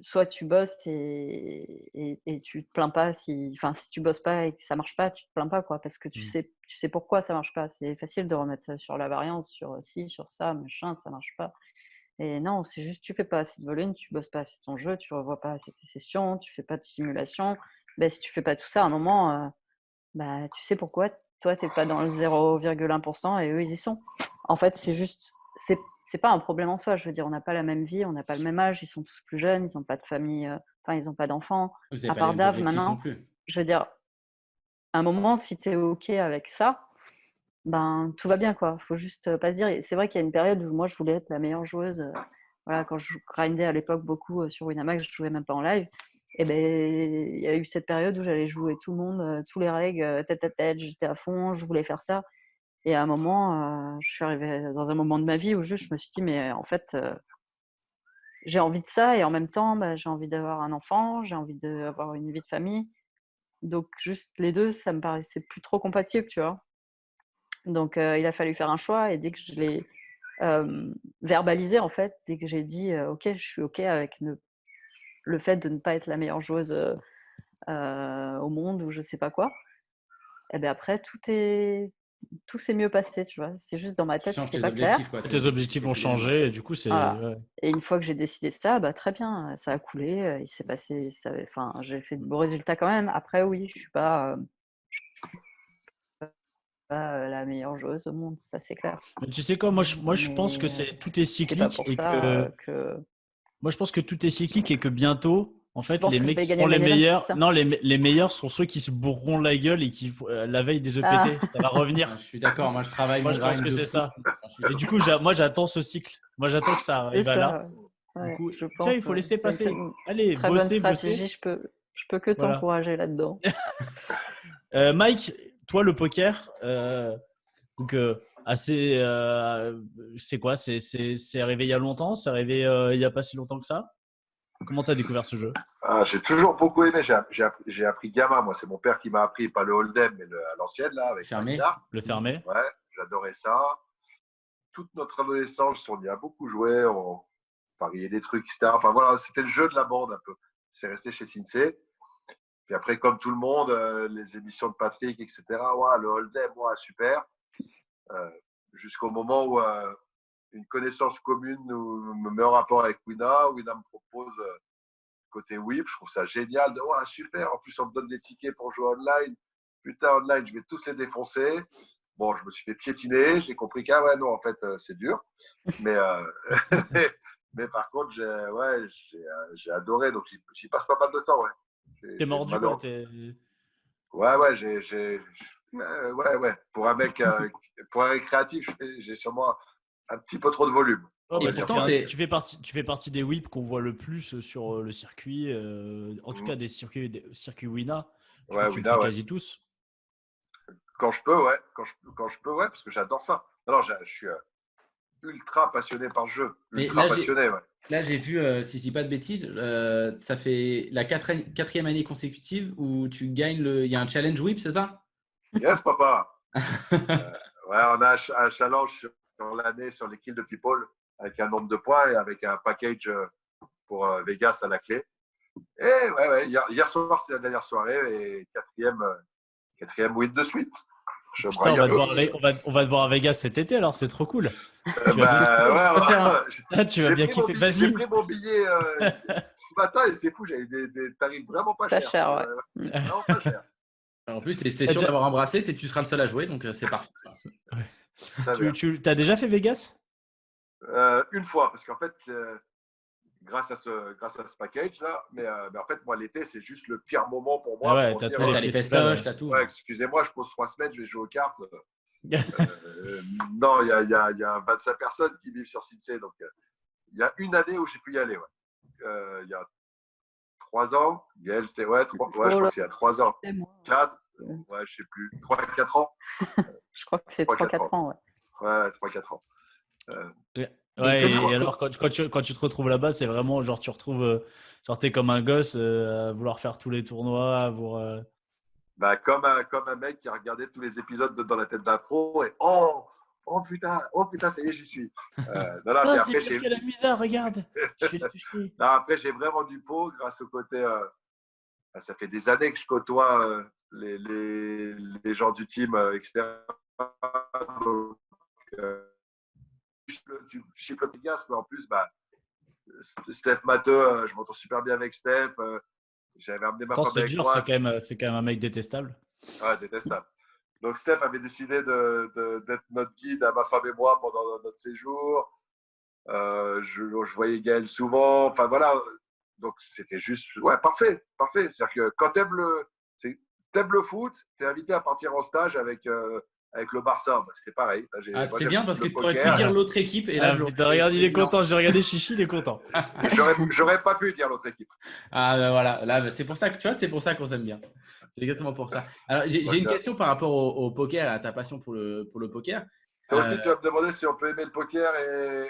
soit tu bosses et tu te plains pas si tu bosses pas et que ça marche pas, tu te plains pas, quoi, parce que Mmh. tu sais pourquoi ça marche pas. C'est facile de remettre sur la variance, sur ci, sur ça, machin, ça marche pas. Et non, c'est juste tu fais pas assez de volume, tu bosses pas assez ton jeu, tu revois pas assez tes sessions, tu fais pas de simulation. Ben si tu fais pas tout ça, à un moment, bah, tu sais pourquoi toi, tu pas dans le 0,1 et eux, ils y sont. En fait, c'est juste c'est pas un problème en soi. Je veux dire, on n'a pas la même vie, on n'a pas le même âge, ils sont tous plus jeunes, ils ont pas de famille, ils ont pas d'enfants. Vous n'avez À pas les part mêmes Dave objectifs non maintenant, plus. je veux dire, à un moment, si tu es OK avec ça, ben, tout va bien, quoi. Faut juste, pas se dire et c'est vrai qu'il y a une période où moi, je voulais être la meilleure joueuse, voilà, quand je grindais à l'époque beaucoup, sur Winamax, je jouais même pas en live et ben il y a eu cette période où j'allais jouer tout le monde, tous les règles, tête à tête, j'étais à fond, je voulais faire ça et à un moment, je suis arrivée dans un moment de ma vie où juste je me suis dit: «Mais en fait, j'ai envie de ça et en même temps, bah, j'ai envie d'avoir un enfant, j'ai envie d'avoir une vie de famille». Donc juste les 2 ça me paraissait plus trop compatible, tu vois? Donc il a fallu faire un choix et dès que je l'ai, verbalisé, en fait, dès que j'ai dit: «OK, je suis OK avec le fait de ne pas être la meilleure joueuse, au monde» ou je sais pas quoi et beh, après tout s'est mieux passé, tu vois? C'était juste dans ma Tu tête, changes c'était tes pas clair. objectifs, quoi. Tes Tes objectifs objectifs ont étaient plus les mêmes. changé et du coup, c'est Voilà ouais. et une fois que j'ai décidé ça, bah, très bien, ça a coulé, il s'est passé ça j'ai fait de beaux résultats quand même. Après oui, je suis pas, la meilleure joueuse au monde, ça c'est clair. Mais tu sais quoi? Moi je pense que Mais c'est tout est c'est pas cyclique pour et ça, que que moi je pense que tout est cyclique et que bientôt, en tu fait, penses les que je mecs vais qui gagner seront le les main event, c'est meilleurs ça? non, les meilleurs sont ceux qui se bourreront la gueule et qui la veille des Ah! EPT. Ça va revenir. Je suis d'accord. Moi, je travaille Moi, mon je pense grind que de c'est fou. ça. Je suis- Et du coup, moi j'attends ce cycle. Moi j'attends que ça C'est arrive à là. ça, ouais. Du Ouais, coup, je tiens, il pense, faut ouais. laisser C'est passer. une Allez, très bonne bossez, stratégie, bossez. je peux que Voilà. t'encourager là-dedans. Mike, toi, le poker, donc assez, c'est quoi? C'est arrivé il y a longtemps? C'est arrivé il y a pas si longtemps que ça? Comment t'as découvert ce jeu? Ah, j'ai toujours beaucoup aimé. J'ai appris gamin, moi. C'est mon père qui m'a appris, pas le hold'em, mais à l'ancienne, là, avec 5 Fermé. cartes. Le fermé? Ouais, j'adorais ça. Toute notre adolescence, on y a beaucoup joué. On pariait des trucs, etc. Enfin, voilà, c'était le jeu de la bande, un peu. C'est resté chez Sinsei. Puis après, comme tout le monde, les émissions de Patrick, etc. Ouais, le hold'em, ouais, super. Euh, Jusqu'au moment où une connaissance commune me met en rapport avec Wina. Wina me propose côté whip, je trouve ça génial. De, ouais, super, en plus on me donne des tickets pour jouer online. Putain, online, je vais tous les défoncer. Bon, je me suis fait piétiner, j'ai compris qu'ah ouais, non, en fait, c'est dur. Mais, mais par contre, j'ai adoré, donc j'y passe pas mal de temps, ouais. T'es J'ai mordu, quoi. malheur... Ouais, ouais. Pour un mec créatif, j'ai sûrement un petit peu trop de volume. Oh, On bah, Et va tu dire pourtant, fais, ça. c'est. tu fais partie des whips qu'on voit le plus sur le circuit. En tout Mhm. cas, des circuits Wina. Je crois Ouais, que tu le Wina, fais ouais. quasi tous. Quand je peux, ouais. Quand je peux, ouais, parce que j'adore ça. Alors, je suis ultra passionné par le jeu. Mais Ultra passionné, ouais. là, j'ai vu, si je dis pas de bêtises, ça fait la quatrième année consécutive où tu gagnes il y a un challenge whip, c'est ça? Yes, papa. Ouais, on a un challenge sur l'année sur les kills de People avec un nombre de points et avec un package pour Vegas à la clé. Et ouais. Hier soir, c'est la dernière soirée et quatrième win de suite. Je Putain, braille un peu. on va te voir à Vegas cet été, alors c'est trop cool. Tu vas bien Bah, kiffer. faire Tu vas bien kiffer. j'ai Vas-y. pris mon billet ce matin et c'est fou, j'ai eu des tarifs vraiment pas Pas chers. cher, ouais. Vraiment pas chers. En plus, tu es T'as sûr déjà, d'avoir embrassé, tu seras le seul à jouer, donc c'est parfait. Très bien. t'as déjà fait Vegas? Une fois, parce qu'en fait, grâce à ce package-là, mais en fait, moi, l'été, c'est juste le pire moment pour Ah moi ouais, pour t'as dire tous les T'as les festivals. festoches, t'as tout. ouais, excusez-moi, je pose 3 semaines, je vais jouer aux cartes. Non, il y a 25 personnes qui vivent sur Sinsay, donc il y a une année où j'ai pu y aller. Ouais. Il y a 3 ans, Gaël, c'était ouais, je Oh crois là que c'est il y a 3 ans. là, moi, 4, ouais, je sais plus, 3-4 ans. je crois que c'est 3-4 ans, ouais. Ouais, 3-4 ans. Ouais, Et et alors quand tu te retrouves là-bas, c'est vraiment genre tu retrouves genre t'es comme un gosse à vouloir faire tous les tournois, à vouloir, Bah, comme un mec qui a regardé tous les épisodes de Dans la tête d'un pro et oh, oh putain, ça y est, j'y suis. Non, Ah, puis c'est après, pire que la musa, regarde. Je vais le toucher. non, après, j'ai vraiment du pot grâce au côté. Ça fait des années que je côtoie les gens du team, etc. Donc, tu chiffres le Pigas, mais en plus, bah, Steph Matteux, je m'entends super bien avec Steph. J'avais amené ma Attends, femme c'est avec dur, moi. c'est quand même un mec détestable. Ouais, détestable. Donc, Steph avait décidé d'être notre guide à ma femme et moi pendant notre séjour. Je voyais Gaël souvent. Enfin, voilà. Donc, c'était juste, ouais, parfait. C'est-à-dire que quand t'aimes le foot, t'es invité à partir en stage avec le Barça. Bah, c'était pareil. Ah, Moi, c'est j'aime bien parce que le tu aurais pu poker. dire l'autre équipe et là, Ah, je l'aurais putain, fait regarde, il est évident. content. J'ai regardé Chichi, il est content. Et j'aurais pas pu dire l'autre équipe. Ah, ben voilà, là, ben, c'est pour ça que tu vois, c'est pour ça qu'on s'aime bien. C'est exactement pour ça. Alors, j'ai une question par rapport au poker, à ta passion pour le poker. Toi aussi, tu vas me demander si on peut aimer le poker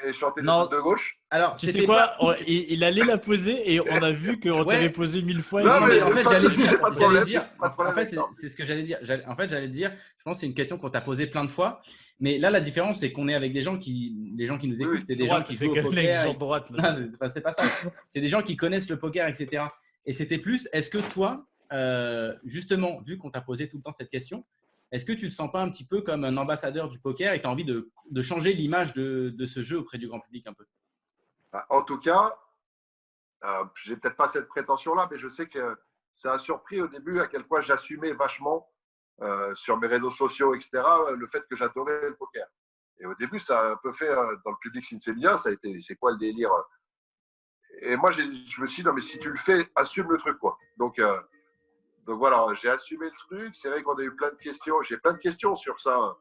et chanter des Non. trucs de gauche. Alors, Tu sais c'était quoi? pas. Il allait la poser et on a vu qu'on Ouais. t'avait posé 1000 fois. Non, Non, mais mais en fait, pas de j'allais souci, dire, j'ai pas de problème. Pas de en problème fait, avec ça. c'est ce que j'allais dire. En fait, j'allais dire, je pense que c'est une question qu'on t'a posée plein de fois. Mais là, la différence, c'est qu'on est avec des gens les gens qui nous écoutent, Oui, c'est des Droite, gens qui c'est jouent que au le mec poker. genre droite. Non, Là. c'est pas ça. C'est des gens qui connaissent le poker, etc. Et c'était plus, est-ce que toi, justement, vu qu'on t'a posé tout le temps cette question, est-ce que tu te sens pas un petit peu comme un ambassadeur du poker et tu as envie de changer l'image de ce jeu auprès du grand public un peu? En tout cas, j'ai peut-être pas cette prétention-là, mais je sais que ça a surpris au début à quel point j'assumais vachement sur mes réseaux sociaux, etc., le fait que j'adorais le poker. Et au début, ça a un peu fait dans le public Sinsebia, ça a été, c'est quoi le délire? Et moi, je me suis dit, non, mais si tu le fais, assume le truc, quoi. Donc voilà, j'ai assumé le truc. C'est vrai qu'on a eu plein de questions. J'ai plein de questions sur ça.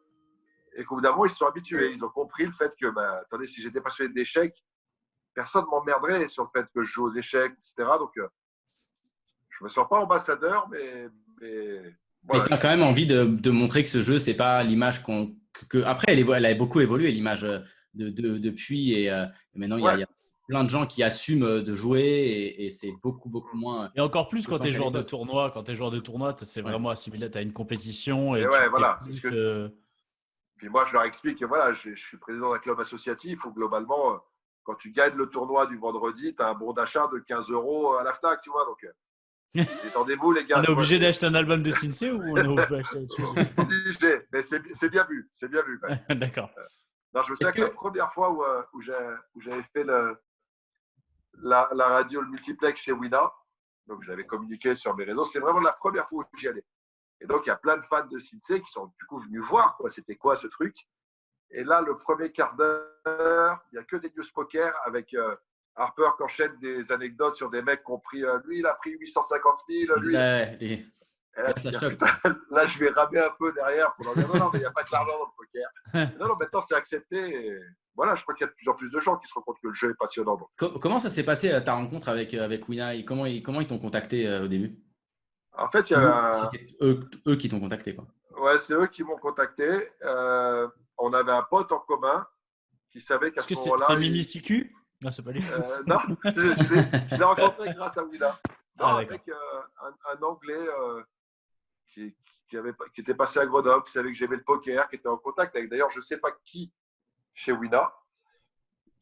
Et qu'au bout d'un moment, ils se sont habitués. Ils ont compris le fait que, attendez, si j'étais passionné d'échecs, personne ne m'emmerderait sur le fait que je joue aux échecs, etc. Donc, je me sens pas ambassadeur, mais Mais voilà. tu as quand même envie de montrer que ce jeu, c'est pas l'image Après, elle a beaucoup évolué, l'image depuis. Et maintenant, il y a plein de gens qui assument de jouer et c'est beaucoup, beaucoup moins. Et encore plus quand tu es joueur de l'époque. tournoi. Quand tu es joueur de tournoi, c'est vraiment assimilé. Tu as une compétition. Et tu ouais, voilà. plus, Puis moi, je leur explique que voilà, je suis président d'un club associatif où globalement, quand tu gagnes le tournoi du vendredi, tu as un bon d'achat de 15 € à la Fnac, tu vois. Donc, détendez-vous, les gars. On est obligé d'acheter un album de Sinsé ou on est obligé, mais c'est bien vu. C'est bien vu. D'accord. Non, je me souviens que la première fois où j'avais fait la radio, le multiplex chez Wina, donc j'avais communiqué sur mes réseaux, c'est vraiment la première fois où j'y allais. Et donc, il y a plein de fans de Sinsé qui sont du coup venus voir c'était quoi ce truc. Et là, le premier quart d'heure, il n'y a que des news poker avec Harper qui enchaîne des anecdotes sur des mecs qui ont pris, lui, il a pris 850 000, lui. Là, je vais ramer un peu derrière pour leur dire non, mais il n'y a pas que l'argent dans le poker. Non, maintenant, c'est accepté. Et voilà, je crois qu'il y a de plus en plus de gens qui se rendent compte que le jeu est passionnant. Donc. Comment ça s'est passé ta rencontre avec Wina? Comment ils t'ont contacté au début? En fait, il y a eux qui t'ont contacté, quoi. Ouais, c'est eux qui m'ont contacté. On avait un pote en commun qui savait qu'à ce moment-là. C'est Mimi Siku? Non, c'est pas lui. Non, je l'ai rencontré grâce à Wina. Non, d'accord. avec un Anglais qui était passé à Grenoble, qui savait que j'aimais le poker, qui était en contact avec d'ailleurs je ne sais pas qui chez Wina,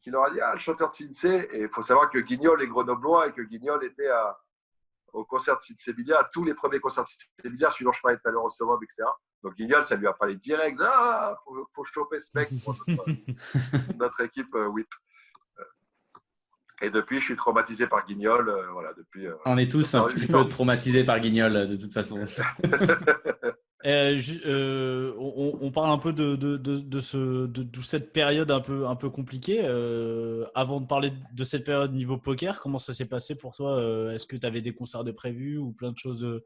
qui leur a dit le chanteur de Sinsé. Et il faut savoir que Guignol est grenoblois et que Guignol était au concert de Sinsé-Bilia, à tous les premiers concerts de Sinsé-Bilia, celui dont je parlais tout à l'heure au Summum, etc. Donc Guignol, ça lui a parlé direct. Faut choper ce mec pour notre équipe WIP. Et depuis, je suis traumatisé par Guignol. Voilà, depuis, on est tous un petit peu traumatisés par Guignol, de toute façon. On parle un peu de cette période un peu compliquée. Avant de parler de cette période niveau poker, comment ça s'est passé pour toi? Est-ce que tu avais des concerts de prévus ou plein de choses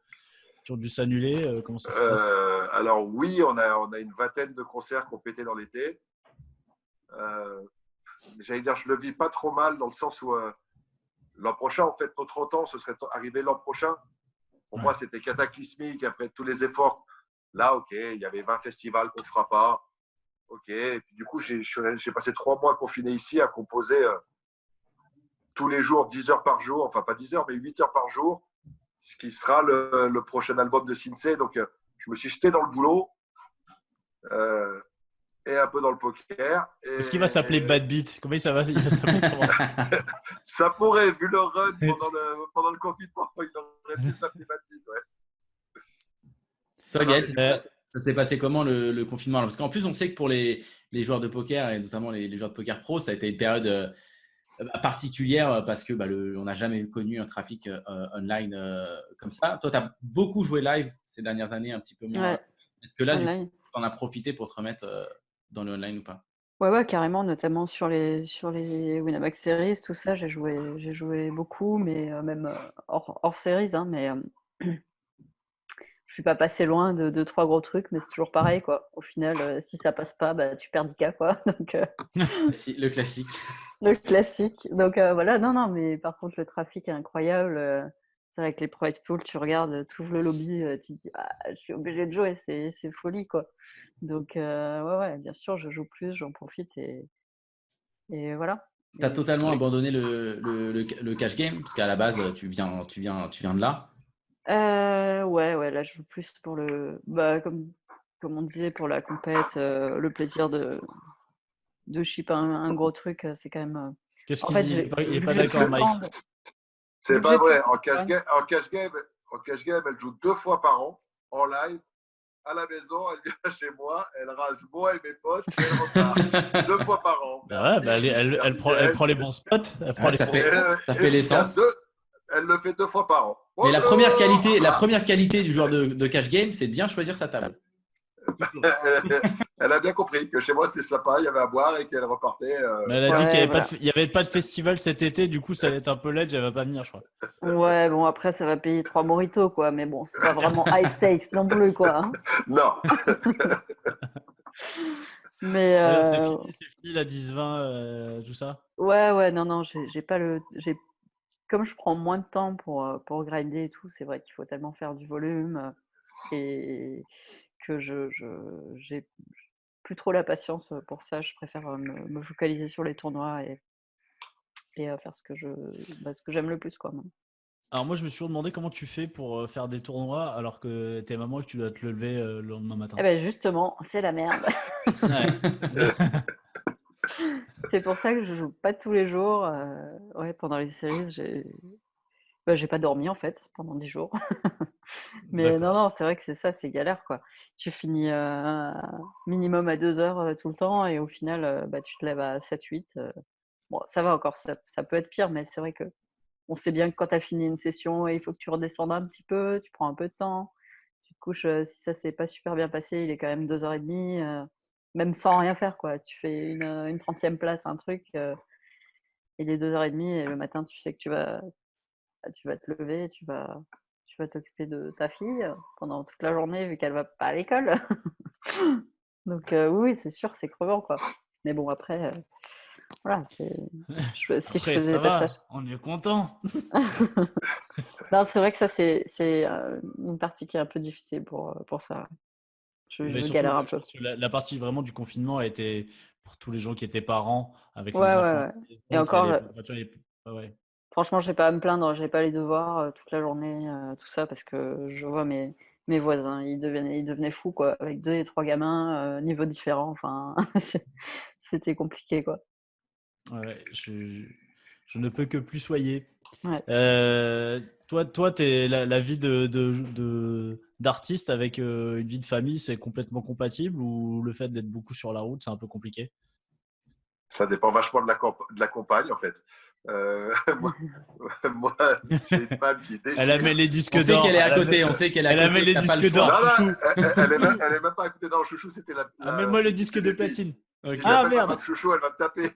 qui ont dû s'annuler? Comment ça se passe? Alors oui, on a une vingtaine de concerts qui ont pété dans l'été. J'allais dire, je le vis pas trop mal dans le sens où l'an prochain, en fait, nos 30 ans, ce serait arrivé l'an prochain. Pour moi, c'était cataclysmique après tous les efforts. Là, ok, il y avait 20 festivals qu'on ne fera pas. Ok, et puis du coup, j'ai passé 3 mois confiné ici à composer tous les jours, 10 heures par jour, enfin pas 10 heures, mais 8 heures par jour, ce qui sera le prochain album de Sinsé. Donc, je me suis jeté dans le boulot. et un peu dans le poker. Est-ce qu'il va s'appeler Bad Beat? Comment il va s'appeler comment? Ça pourrait, vu le run pendant le confinement, il aurait pu s'appeler Bad Beat, ouais. Toi, Gaël, ça s'est passé comment le confinement? Parce qu'en plus, on sait que pour les joueurs de poker, et notamment les joueurs de poker pro, ça a été une période particulière parce que on n'a jamais connu un trafic online comme ça. Toi, tu as beaucoup joué live ces dernières années, un petit peu moins. Ouais, Est-ce que là, du coup, online. tu en as profité pour te remettre dans le online ou pas? Ouais, carrément, notamment sur les Winamax Series, tout ça, j'ai joué beaucoup, mais même hors séries, hein, mais je suis pas passé loin de 2-3 gros trucs, mais c'est toujours pareil, quoi. Au final, si ça passe pas, tu perds 10K, quoi. Donc, Le classique. le classique. Donc voilà, non, mais par contre, le trafic est incroyable. C'est vrai que les private pools, tu regardes, tu ouvres le lobby, tu te dis, ah, je suis obligé de jouer, c'est folie, quoi. Donc, ouais, bien sûr, je joue plus, j'en profite et voilà. Tu as Et totalement abandonné le cash game parce qu'à la base, tu viens de là. ouais, là, je joue plus pour comme on disait, pour la compète, le plaisir de ship un gros truc, c'est quand même. Qu'est-ce En qu'il fait, dit? Il n'est vu pas que j'ai d'accord, plus de Mike. temps, C'est vu que pas j'ai vrai. plus- ouais. En cash game, elle joue 2 fois par an, en live, à la maison, elle vient chez moi, elle rase moi et mes potes, et elle repart. 2 fois par an. Bah ouais, Merci. elle Merci, prend Gaël. les bons spots. Elle prend Ouais, les ça bons fait, spots. ça fait Efficace. l'essence. Elle le fait 2 fois par an. Mais la première qualité, Voilà. du joueur de cash game, c'est de bien choisir sa table. Elle a bien compris que chez moi c'était sympa, il y avait à boire et qu'elle repartait. Mais elle a dit qu'il Ouais, n'y voilà. avait pas de festival cet été, du coup, ça allait être un peu laid, elle va pas venir, je crois. Ouais, bon, après, ça va payer 3 mojitos, quoi. Mais bon, c'est pas vraiment high stakes non plus, quoi, hein. Non. Mais C'est fini la 10-20, tout ça. ouais, non, j'ai pas comme je prends moins de temps pour grinder et tout, c'est vrai qu'il faut tellement faire du volume et que j'ai plus trop la patience pour ça. Je préfère me focaliser sur les tournois et faire ce que j'aime le plus, quoi. Alors moi, je me suis toujours demandé comment tu fais pour faire des tournois alors que t'es maman et que tu dois te lever le lendemain matin. Eh ben justement, c'est la merde. Ouais. C'est pour ça que je joue pas tous les jours. Ouais, pendant les séries, j'ai pas dormi en fait pendant 10 jours. Mais D'accord. non, c'est vrai que c'est ça, c'est galère, quoi. Tu finis minimum à 2 heures tout le temps et au final, tu te lèves à 7-8. Bon, ça va encore, ça peut être pire, mais c'est vrai que on sait bien que quand tu as fini une session, il faut que tu redescendes un petit peu, tu prends un peu de temps, tu te couches, si ça s'est pas super bien passé, il est quand même 2h30, même sans rien faire, quoi. Tu fais une 30e place, un truc, il est 2h30 et le matin, tu sais que tu vas te lever, tu vas t'occuper de ta fille pendant toute la journée vu qu'elle va pas à l'école. Donc oui, c'est sûr, c'est crevant, quoi. Mais bon, après, voilà, si je Après, faisais ça des passages. va, on est content. Non, c'est vrai que ça, c'est une partie qui est un peu difficile pour ça. Mais Je surtout, galère un je peu. pense que la partie vraiment du confinement a été pour tous les gens qui étaient parents avec Ouais, les ouais, enfants à ouais. la Et maison, qui encore, allaient, tu vois, ouais. franchement, j'ai pas à me plaindre, j'ai pas les devoirs toute la journée, tout ça, parce que je vois mes voisins, ils devenaient fous, quoi, avec 2 et 3 gamins, niveaux différents. Enfin, c'était compliqué, quoi. Ouais, je ne peux que plus soyer. Ouais. Toi, la vie d'artiste avec une vie de famille, c'est complètement compatible ou le fait d'être beaucoup sur la route, c'est un peu compliqué? Ça dépend vachement de la compagne, en fait. Moi, moi, j'ai une femme qui Elle déchire. amène les disques On sait d'or. qu'elle est à côté. On sait qu'elle est à Elle côté. amène les T'as pas le disques choix. d'or, Non, chouchou. elle est même pas à côté dans le chouchou, c'était Amène-moi le disque c'est de des filles. platine. Si je Ah l'appelle ma merde. femme chouchou, elle va me taper.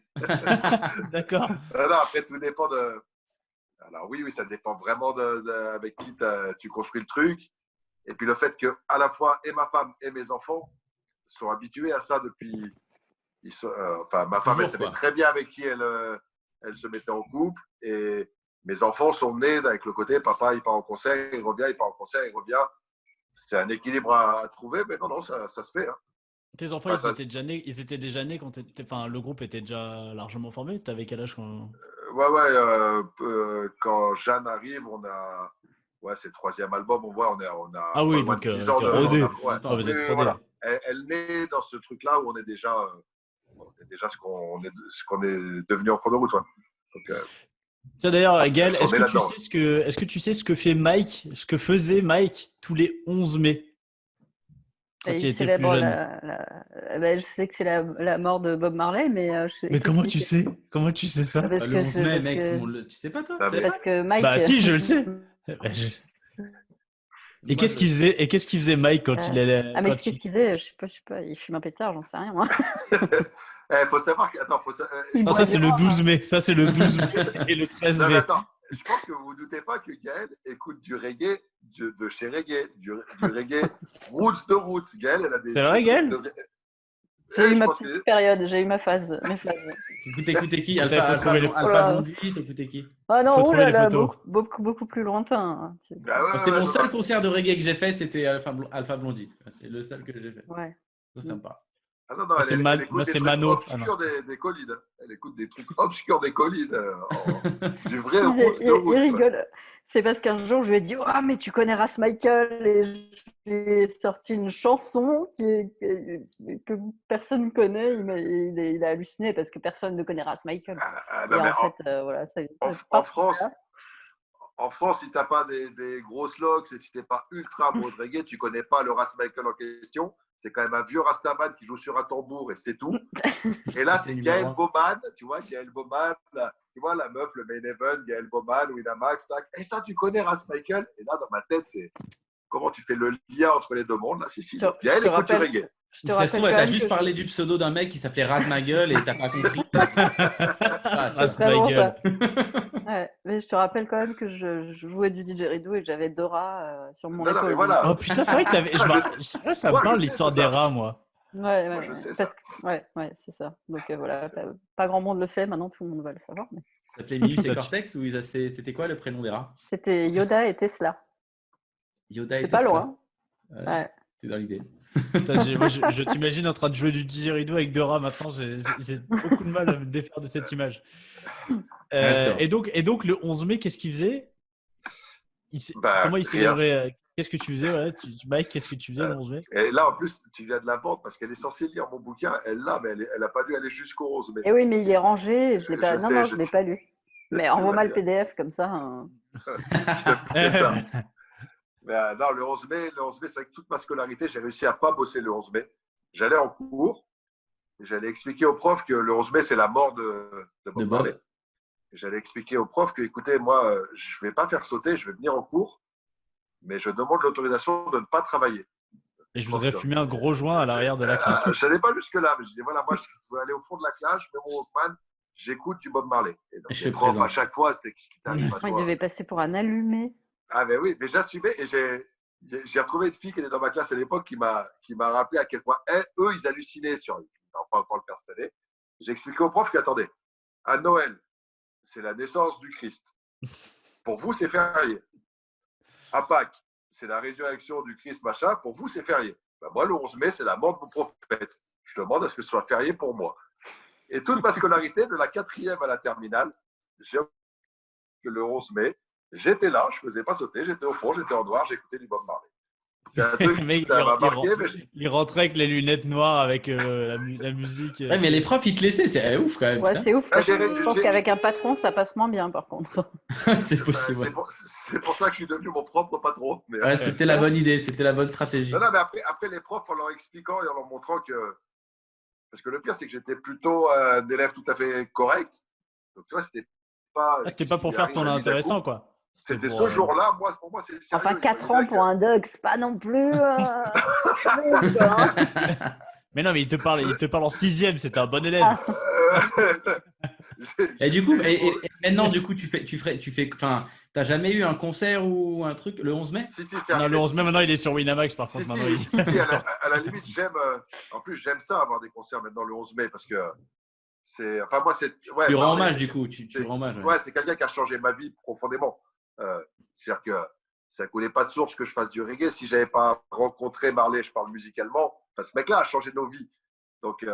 D'accord. Non, après, tout dépend de. Alors, oui, ça dépend vraiment avec qui tu construis le truc. Et puis, le fait que, à la fois, et ma femme et mes enfants sont habitués à ça depuis. Enfin, ma femme, elle Toujours, savait quoi. très bien avec qui elle se mettait en couple. Et mes enfants sont nés avec le côté papa, il part en concert, il revient, il part en concert, il revient. C'est un équilibre à trouver, mais non, ça se fait. Hein. Tes enfants, Enfin, ils étaient déjà nés quand enfin, le groupe était déjà largement formé. T'avais quel âge quand... quand Jeanne arrive, on a. Ouais, c'est le 3e album, on voit, on a Ah pas oui, loin de donc 10 ans t'es de. rodé. Ouais. Ah, vous êtes Oui, rodé. voilà. elle naît dans ce truc-là où on est déjà ce qu'on est devenu en cours de route. Ouais. Donc, Tiens, d'ailleurs, Gaël, on est là-dedans. est-ce que tu sais ce que fait Mike, ce que faisait Mike tous les 11 mai quand Et il il était plus célèbre jeune? bah, je sais que c'est la mort de Bob Marley, mais Mais qu'est-ce comment qu'il tu fait? sais? Comment tu sais ça? Parce Le que 11 mai, parce mec, que tout le monde tu sais pas toi? Ah, Tu savais mais- parce que Mike. Bah si, je le sais. Bah, Et Moi, qu'est-ce qu'il faisait? Et qu'est-ce qu'il faisait Mike quand il allait, Ah mais quand qu'est-ce il... qu'il faisait? Je sais pas, il fume un pétard, j'en sais rien moi. Faut savoir que. Attends, Il Non, boit ça du c'est le rhum. 12 mai. Ça c'est le 12 mai et le 13 Non, mais mai. attends, je pense que vous vous doutez pas que Gaël écoute du reggae de chez reggae, du reggae roots de roots. Gaël, elle a des. C'est vrai, Gaël? J'ai eu je ma pense petite que. période, j'ai eu mes phases. T'écoutais qui? Putain, il faut trouver les photos. Alpha Voilà. Blondie, t'écoutais qui? Ah non, Faut oh trouver là les là, photos. beaucoup plus lointain. Hein. Ah ouais, C'est ouais, mon non, seul non. concert de reggae que j'ai fait, c'était Alpha Blondie. C'est le seul que j'ai fait. Ouais. Ça, ça me parle. Ah non, Moi, c'est elle écoute moi, des c'est trucs Mano. obscurs des collines. Elle écoute des trucs obscurs des collines. Du vrai Il, roots de il roots. quoi. rigole. C'est parce qu'un jour, je lui ai dit ah mais tu connais Ras Michael et je lui ai sorti une chanson que personne ne connaît. Il a halluciné parce que personne ne connaît Ras Michael. Ah, Et non, mais en fait, voilà, ça en part France, de là. en France, si tu n'as pas des grosses locks et si tu n'es pas ultra amoureux de reggae, tu ne connais pas le Ras Michael en question. C'est quand même un vieux Rastaman qui joue sur un tambour et c'est tout. Et là, c'est Numéro Gaël un. Bowman, tu vois, Gaël Bowman, tu vois, la meuf, le main event, Gaël Bowman, Winamax, tac. Et ça, tu connais Ras Michael. Et là, dans ma tête, c'est comment tu fais le lien entre les deux mondes, là, si. Je Gaël te écoute du rappelle- reggae. Je te Ça se rappelle trouve, quand t'as même juste que parlé du pseudo d'un mec qui s'appelait Raz ma gueule et t'as pas compris. Ras c'est vraiment ma gueule. Ouais, mais je te rappelle quand même que je jouais du didgeridoo et que j'avais Dora sur mon Non, non, épaule. mais voilà. Oh putain, c'est vrai que t'avais. Ah, je sais. Ça me Moi, parle je sais l'histoire tout des ça. rats, moi. Ouais, Moi, ouais, je sais ouais, ça. ouais, c'est ça. Donc voilà, pas grand monde le sait, maintenant tout le monde va le savoir. Mais Ça s'appelait Minus et Cortex ou c'était quoi le prénom des rats? c'était Yoda et Tesla. Yoda et C'est pas Tesla. loin. Ouais, Ouais. c'est dans l'idée. Putain, moi, je t'imagine en train de jouer du didgeridoo avec deux rats maintenant. J'ai beaucoup de mal à me défaire de cette image. Reste. Et donc, le 11 mai, qu'est-ce qu'il faisait? Bah, Comment il rien. célébrait? Qu'est-ce que tu faisais? Ouais, Mike, qu'est-ce que tu faisais le 11 mai? Et là, en plus, tu viens de la vendre parce qu'elle est censée lire mon bouquin. Elle l'a, mais elle n'a pas dû aller jusqu'au 11 mai. Et oui, mais il est rangé. Je l'ai pas. Je Non, sais, non, je je l'ai sais. pas lu. Mais Tout envoie-moi va le bien. PDF comme ça. Hein. C'est ça. Mais non, le 11 mai, c'est avec toute ma scolarité, j'ai réussi à pas bosser le 11 mai. J'allais en cours et j'allais expliquer au prof que le 11 mai, c'est la mort de Bob De Bob. Marley. Et j'allais expliquer au prof que, écoutez, moi, je ne vais pas faire sauter, je vais venir en cours, mais je demande l'autorisation de ne pas travailler. Et je voudrais fumer un gros joint à l'arrière de la classe. Je n'allais pas jusque-là, mais je disais, voilà, moi, je veux aller au fond de la classe, je mets mon Walkman, j'écoute du Bob Marley. Et donc, Je les fais profs, présent. à chaque fois, c'était ce qui t'arrive à Il toi. devait passer pour un allumé. Ah ben oui, mais j'assumais et j'ai retrouvé une fille qui était dans ma classe à l'époque qui m'a rappelé à quel point eux, ils hallucinaient sur. On va pas encore le faire cette année. J'ai expliqué au prof qu'attendez, à Noël, c'est la naissance du Christ. Pour vous, c'est férié. À Pâques, c'est la résurrection du Christ, machin. Pour vous, c'est férié. Ben moi, le 11 mai, c'est la mort de mon prophète. Je demande à ce que ce soit férié pour moi. Et toute ma scolarité, de la 4e à la terminale, j'ai que le 11 mai, j'étais là, je ne faisais pas sauter, j'étais au fond, j'étais en noir, j'écoutais du Bob Marley. C'est un truc, Mec, ça m'a marqué. il rentrait avec les lunettes noires avec la musique. Ouais, mais les profs, ils te laissaient, c'est ouf quand même. Ouais, c'est ouf. Parce que je pense j'ai- qu'avec un patron, ça passe moins bien par contre. C'est possible. Ouais. C'est pour ça que je suis devenu mon propre patron. Mais, Ouais, c'était la bonne idée, c'était la bonne stratégie. non, mais après, les profs, en leur expliquant et en leur montrant que. Parce que le pire, c'est que j'étais plutôt un élève tout à fait correct. Donc, tu vois, c'était pas. C'était pas pour faire ton intéressant, quoi. C'était pour, ce jour-là, pour moi, c'est sérieux. Enfin, 4 ans pour un doc, c'est pas non plus. Hein. Mais non, mais il te parle en 6e, c'était un bon élève. Et du coup, et maintenant, du coup, tu fais, enfin, t'as jamais eu un concert ou un truc le 11 mai? Si, c'est Non, arrivé. le 11 mai, maintenant, il est sur Winamax, par contre. Maintenant, Si, à la limite, en plus, j'aime ça, avoir des concerts maintenant le 11 mai, parce que c'est. Enfin, moi, c'est. Ouais, Tu rends hommage, du coup. Tu rends hommage. Ouais, c'est quelqu'un qui a changé ma vie profondément. C'est-à-dire que ça coulait pas de source que je fasse du reggae. Si j'avais pas rencontré Marley, je parle musicalement, enfin, ce mec-là a changé nos vies. Donc,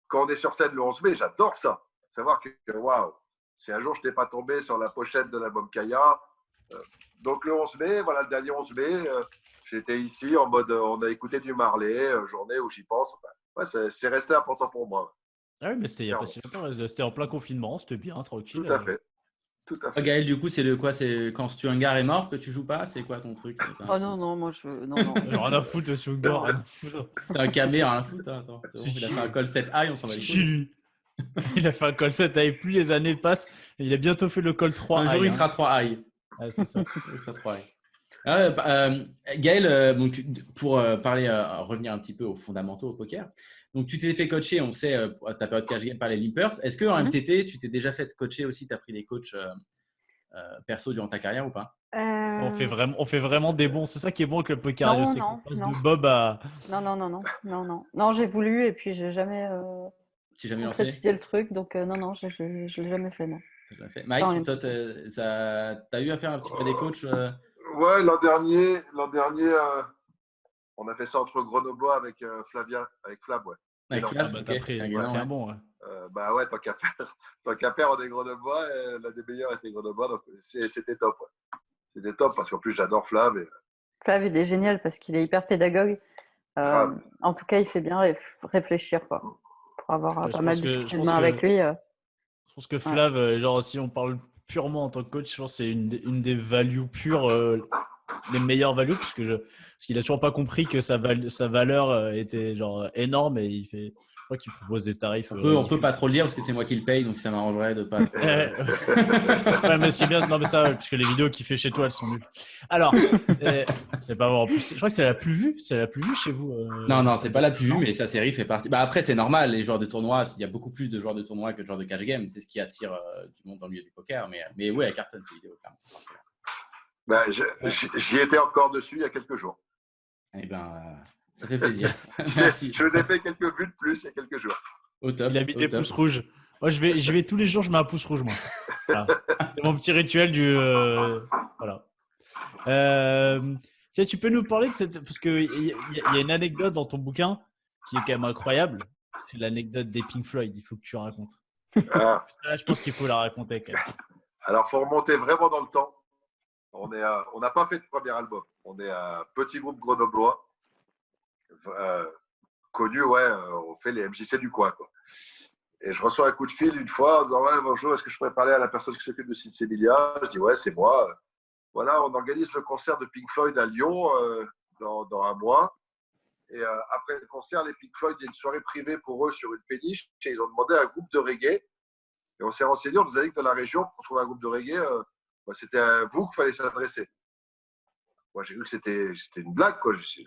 quand on est sur scène le 11 mai, j'adore ça. Savoir que waouh, si un jour je n'étais pas tombé sur la pochette de l'album Kaya, Donc le 11 mai, voilà, le dernier 11 mai, j'étais ici en mode, on a écouté du Marley, journée où j'y pense. Enfin, ouais, c'est resté important pour moi. Ah oui, mais c'était il n'y a pas Clairement. si longtemps. C'était en plein confinement. C'était bien, tranquille. Tout à fait. Tout à Oh, fait. Gaël, du coup, c'est quoi? C'est quand Stuttgart est mort que tu joues pas? C'est quoi ton truc? Oh non, non, moi je. Non, non. Rien à foutre, Sungar, rien à foutre. T'as un camé, rien à foutre. Hein, attends, c'est bon, il a fait un call 7 high, on s'en va les Si couilles. lui. Il a fait un call 7 high, plus les années passent. Et il a bientôt fait le call 3 Un high. jour, il hein. sera 3 high. Ouais, c'est ça. Il sera 3 high. Gaël, donc, pour revenir un petit peu aux fondamentaux au poker, donc tu t'es fait coacher, on sait, à ta période cash game par les Limpers. Est-ce qu'en MTT, tu t'es déjà fait coacher aussi? Tu as pris des coachs perso durant ta carrière ou pas? On fait vraiment des bons. C'est ça qui est bon avec le poker. Non, Je sais non, qu'on passe non. de Bob à. Non, j'ai voulu et puis j'ai jamais Tu n'as jamais lancé? concrétisé le truc, donc non, je l'ai jamais fait, non. T'as jamais fait. Mike, Enfin, toi, t'as eu à faire un petit peu des coachs Ouais, l'an dernier, on a fait ça entre Grenoblois avec Flavien, avec Flav, ouais. avec non, Flav? Bah, Ok, t'as pris avec un Gaël, ouais. bon. Ouais. Bah ouais, tant qu'à faire, on est Grenoblois, et l'un des meilleurs était Grenoblois, donc c'était top. Ouais. C'était top parce qu'en plus j'adore Flav. Et, Flav, il est génial parce qu'il est hyper pédagogue. grave. En tout cas, il fait bien réfléchir, quoi. Pour avoir Ouais, je pas mal pense de que- skis je de pense main que- avec lui. Je pense que Flav, genre, si on parle purement en tant que coach, je pense que c'est une des values pures, les meilleures values, parce qu'il a toujours pas compris que sa valeur était genre énorme et je crois qu'il propose des tarifs. On peut pas trop le dire parce que c'est moi qui le paye, donc ça m'arrangerait de pas. Trop... Ouais, mais c'est bien, non, mais ça, parce que les vidéos qu'il fait chez toi, elles sont nulles. Alors, c'est pas vrai. En plus, je crois que c'est la plus vue chez vous. Non, c'est pas la plus vue, mais sa série fait partie. Bah, après, c'est normal, les joueurs de tournoi, il y a beaucoup plus de joueurs de tournoi que de joueurs de cash game. C'est ce qui attire du monde dans le milieu du poker. Mais ouais, elle cartonne ces vidéos, clairement. Bah, j'y étais encore dessus il y a quelques jours. Eh ben, ça fait plaisir. Merci. Je vous ai fait quelques vues de plus il y a quelques jours. Au top. Il a mis au des top. pouces rouges. Moi, je vais tous les jours, je mets un pouce rouge, moi. Voilà. C'est mon petit rituel du. Voilà. Tiens, tu peux nous parler de cette. Parce qu'il y a une anecdote dans ton bouquin qui est quand même incroyable. C'est l'anecdote des Pink Floyd. Il faut que tu racontes. Ah. Là, je pense qu'il faut la raconter quand même. Alors, il faut remonter vraiment dans le temps. On n'a pas fait de premier album. On est un petit groupe grenoblois, connu, ouais, on fait les MJC du coin, quoi. Et je reçois un coup de fil une fois en disant ouais, bonjour, est-ce que je pourrais parler à la personne qui s'occupe de Sinsemilia? Je dis ouais, c'est moi. Voilà, on organise le concert de Pink Floyd à Lyon dans un mois. Et après le concert, les Pink Floyd, il y a une soirée privée pour eux sur une péniche. Et ils ont demandé un groupe de reggae. Et on s'est renseigné, on nous a dit que dans la région, pour trouver un groupe de reggae, c'était à vous qu'il fallait s'adresser. Moi, j'ai cru que c'était une blague, quoi. C'est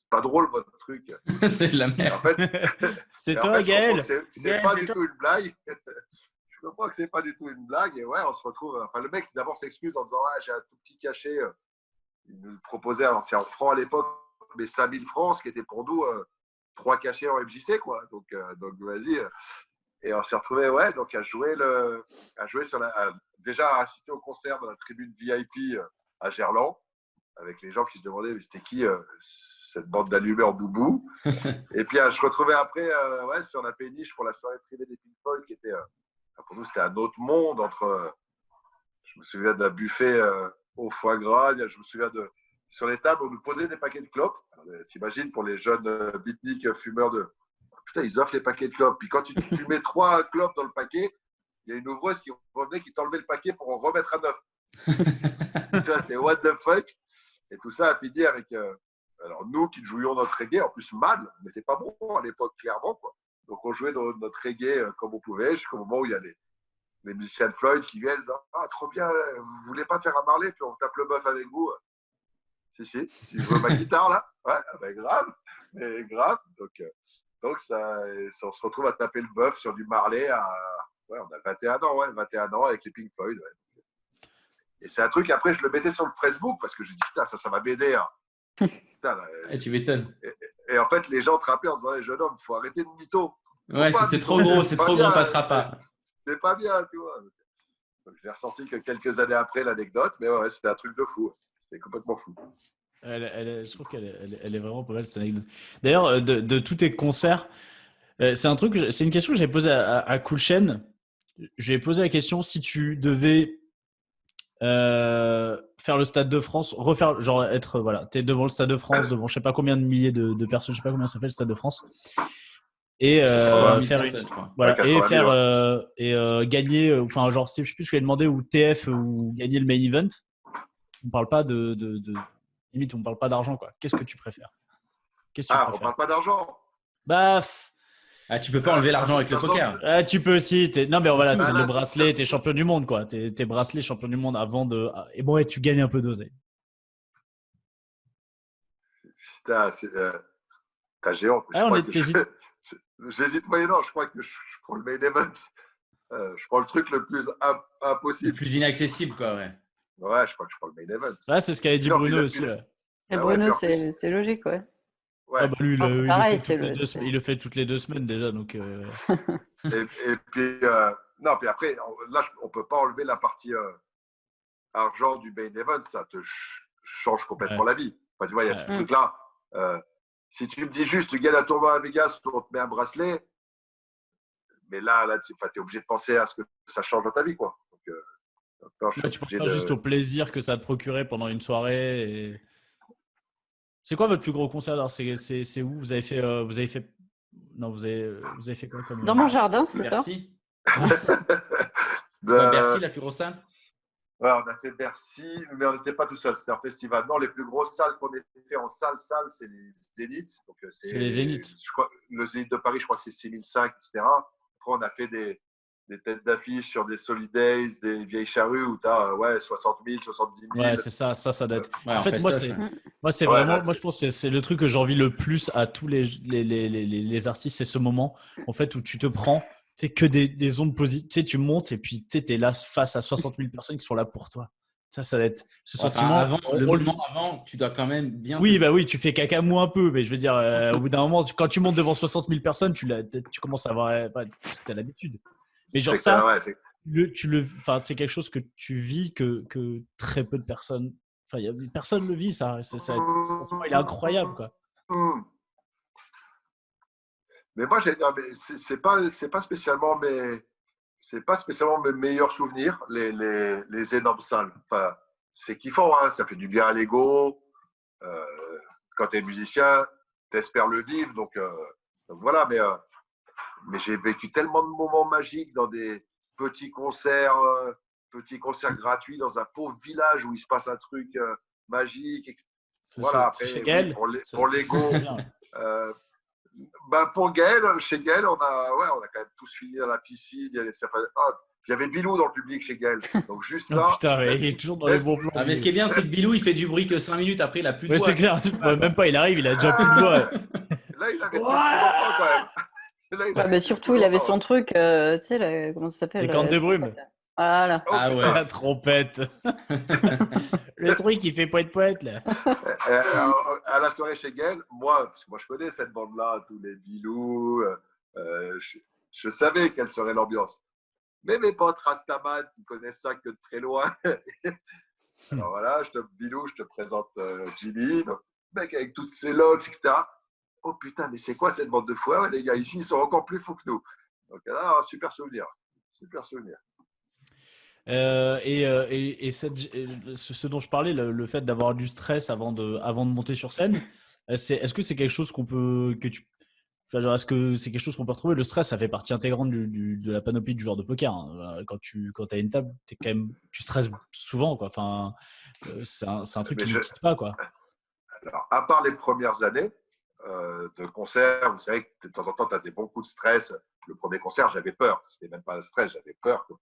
pas drôle, votre truc. C'est de la Et merde. en fait, C'est et en toi, fait, je Gaël. comprends que c'est Gaël, pas c'est du toi. tout une blague. Je comprends que c'est pas du tout une blague. Et ouais, on se retrouve. Enfin, le mec d'abord s'excuse en disant ah, j'ai un tout petit cachet. Il nous proposait, alors c'est en francs à l'époque, mais 5000 francs, ce qui était pour nous 3 cachets en MJC, quoi. Donc vas-y. Et on s'est retrouvé, ouais, donc à jouer sur déjà à assister au concert dans la tribune VIP à Gerland, avec les gens qui se demandaient mais c'était qui cette bande d'allumés en boubou. Et puis je retrouvais après ouais, sur la péniche pour la soirée privée des Pink Floyd qui était pour nous c'était un autre monde entre je me souviens d'un buffet au foie gras, je me souviens sur les tables on nous posait des paquets de clopes. T'imagines pour les jeunes beatniks fumeurs de putain, ils offrent les paquets de clopes. Puis quand tu mets 3 clopes dans le paquet, il y a une ouvreuse qui revenait qui t'enlevait le paquet pour en remettre un neuf. C'est what the fuck. Et tout ça a fini avec alors nous qui jouions notre reggae, en plus mal, on n'était pas bon à l'époque, clairement, quoi. Donc on jouait notre reggae comme on pouvait, jusqu'au moment où il y a les musiciens de Floyd qui viennent disant ah, trop bien, vous voulez pas faire un Marley, puis on tape le bœuf avec vous. Si, tu veux ma guitare là? Ouais, ben grave, mais grave. Donc ça, on se retrouve à taper le bœuf sur du Marley ouais, on a 21 ans, ouais, 21 ans avec les Pink Floyd. Ouais. Et c'est un truc, après, je le mettais sur le Facebook parce que je dis, putain, ça va m'aider. Hein. Putain, là, Et tu m'étonnes. Et en fait, les gens te rappellent en disant, hey, jeune homme, il faut arrêter de mytho. Ouais, c'est trop gros, c'est trop gros, on passera pas. C'est pas bien, tu vois. Donc, je l'ai ressorti que quelques années après l'anecdote, mais ouais, c'était un truc de fou. C'était complètement fou. Je trouve qu'elle est vraiment pas mal cette anecdote. D'ailleurs, de tous tes concerts, c'est une question que j'avais posée à Cool Chain. Je lui ai posé la question si tu devais Faire le Stade de France, refaire, genre être, voilà, t'es devant le Stade de France, devant je sais pas combien de milliers de personnes, je sais pas combien ça fait le Stade de France, et 80 000 faire personnes, je crois. voilà, Ouais, 80 000, faire ouais. gagner, enfin genre, je sais plus ce que j'ai demandé, ou TF ou gagner le main event. On parle pas limite, on parle pas d'argent, quoi. Qu'est-ce que tu préfères? Qu'est-ce que tu Ah, on préfères? parle pas d'argent. Bah, Ah, tu peux pas enlever l'argent avec le poker. tu peux aussi. Non, mais voilà, c'est Ah, le là, bracelet, t'es champion du monde, quoi. T'es bracelet champion du monde avant de. Et bon, ouais, tu gagnes un peu d'oseille. putain, t'as géant. Je Ah, crois que t'hésites. j'hésite moyennant. Je crois que je prends le main event. Je prends le truc le plus Le impossible. plus inaccessible, quoi, ouais. Ouais, je crois que je prends le main event. Ouais, c'est ce qu'avait dit Non, Bruno puis aussi. Ouais. Et Ah ouais, Bruno, puis en plus, c'est logique, ouais. Ah, ouais. bah lui, Enfin, c'est il le pareil, fait toutes les 2 semaines. Il le fait toutes les 2 semaines déjà, donc. Et puis, non, puis après, là, on peut pas enlever la partie argent du main event. Ça te change complètement la vie. Enfin, tu vois, il y a ce Ouais. truc-là. Si tu me dis juste, tu gagnes un tournoi à Vegas, on te met un bracelet, mais là tu es obligé de penser à ce que ça change dans ta vie, quoi. Donc, je suis Ouais, tu penses obligé pas juste au plaisir que ça te procurait pendant une soirée. C'est quoi votre plus gros concert alors? C'est où? Vous avez fait. Non, vous avez fait quoi comme. Dans mon jardin, c'est ça? Bercy. de- Ouais, Bercy, la plus grosse salle. Ouais, on a fait Bercy, mais on n'était pas tout seul. C'était un festival. Non, les plus grosses salles qu'on ait fait en salle, c'est les Zéniths. Donc, C'est les Zéniths. Je crois, le Zénith de Paris, je crois que c'est 6005, etc. Après, on a fait des têtes d'affiche sur des Solid Days, des vieilles charrues où tu as 60 000, 70 000. Ouais, c'est ça. Ça doit être. Ouais, En fait, moi, festoche, c'est. ouais. Moi, c'est Ouais, vraiment. là, Moi, je pense que c'est le truc que j'envie le plus à tous les artistes, c'est ce moment en fait où tu te prends, tu sais, que des ondes positives. Tu sais, tu montes et puis tu sais, es là face à 60 000 personnes qui sont là pour toi. Ça va être ce Enfin, sentiment. le moment avant, tu dois quand même bien. Oui, bah oui, tu fais caca mou un peu, mais je veux dire, au bout d'un moment, quand tu montes devant 60 000 personnes, tu commences à avoir, t'as l'habitude. Mais genre ça, enfin, c'est quelque chose que tu vis que très peu de personnes. Enfin, personne le vit, ça. Ce sentiment, il est incroyable, quoi. Mais moi, c'est pas spécialement mes meilleurs souvenirs, les énormes salles. Enfin, c'est kiffant, hein, ça fait du bien à l'ego. Quand tu es musicien, tu espères le vivre. Donc voilà, mais j'ai vécu tellement de moments magiques dans des petits concerts gratuits dans un pauvre village où il se passe un truc magique. Voilà, après, chez oui, Gaël, pour l'ego. Pour Gaël, chez Gaël, on a quand même tous fini dans la piscine. Il y avait Bilou dans le public chez Gaël. Donc juste ça. Oh putain, mais il est toujours dans les bons plans. Ah, mais ce qui est bien, c'est que Bilou, il fait du bruit que 5 minutes après, il a plus de Ouais, voix. c'est clair. Même pas, il arrive, il a déjà plus de voix. Là, il avait longtemps quand même. Ouais, mais surtout, il avait son truc, tu sais, comment ça s'appelle? Les cornes de brume. Voilà. Oh, Ah putain. ouais. La trompette. Le truc qui fait poète là. À la soirée chez Gaël, parce que moi je connais cette bande-là, tous les Bilou, je savais quelle serait l'ambiance. Mais mes potes Rastaman, qui connaissent ça que de très loin. Alors voilà, Bilou, je te présente Jimmy, donc, mec avec toutes ses locks, etc. Oh putain, mais c'est quoi cette bande de fous? Ouais, les gars, ici, ils sont encore plus fous que nous. Donc là, super souvenir. Super souvenir. Ce dont je parlais, le fait d'avoir du stress avant de monter sur scène, est-ce que c'est quelque chose est-ce que c'est quelque chose qu'on peut retrouver? Le stress, ça fait partie intégrante de la panoplie du joueur de poker, hein. Quand tu as une table, tu stresses souvent, quoi. Enfin, c'est un truc qui ne quitte pas, quoi. Alors, à part les premières années de concert, vous savez que de temps en temps, tu as des bons coups de stress. Le premier concert, j'avais peur. C'était même pas un stress, j'avais peur, quoi.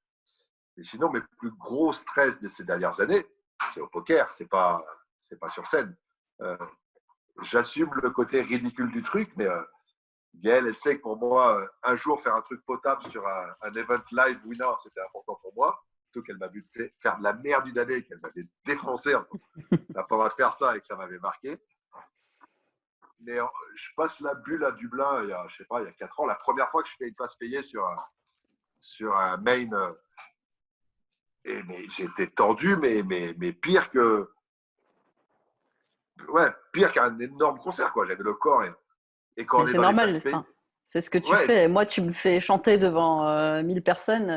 Et sinon, mes plus gros stress de ces dernières années, c'est au poker, c'est pas sur scène. J'assume le côté ridicule du truc, mais Gaëlle, elle sait que pour moi, un jour, faire un truc potable sur un event live winner, c'était important pour moi. Surtout qu'elle m'a vu faire de la merde une année, qu'elle m'avait défoncé. On n'a pas le droit de faire ça et que ça m'avait marqué. Mais je passe la bulle à Dublin il y a 4 ans. La première fois que je fais une place payée sur un main. Mais j'étais tendu, mais pire pire qu'un énorme concert, quoi. J'avais le corps. Et quand Mais on est c'est dans normal. les places payées, C'est ce que tu Ouais, fais. Moi, tu me fais chanter devant 1000 personnes.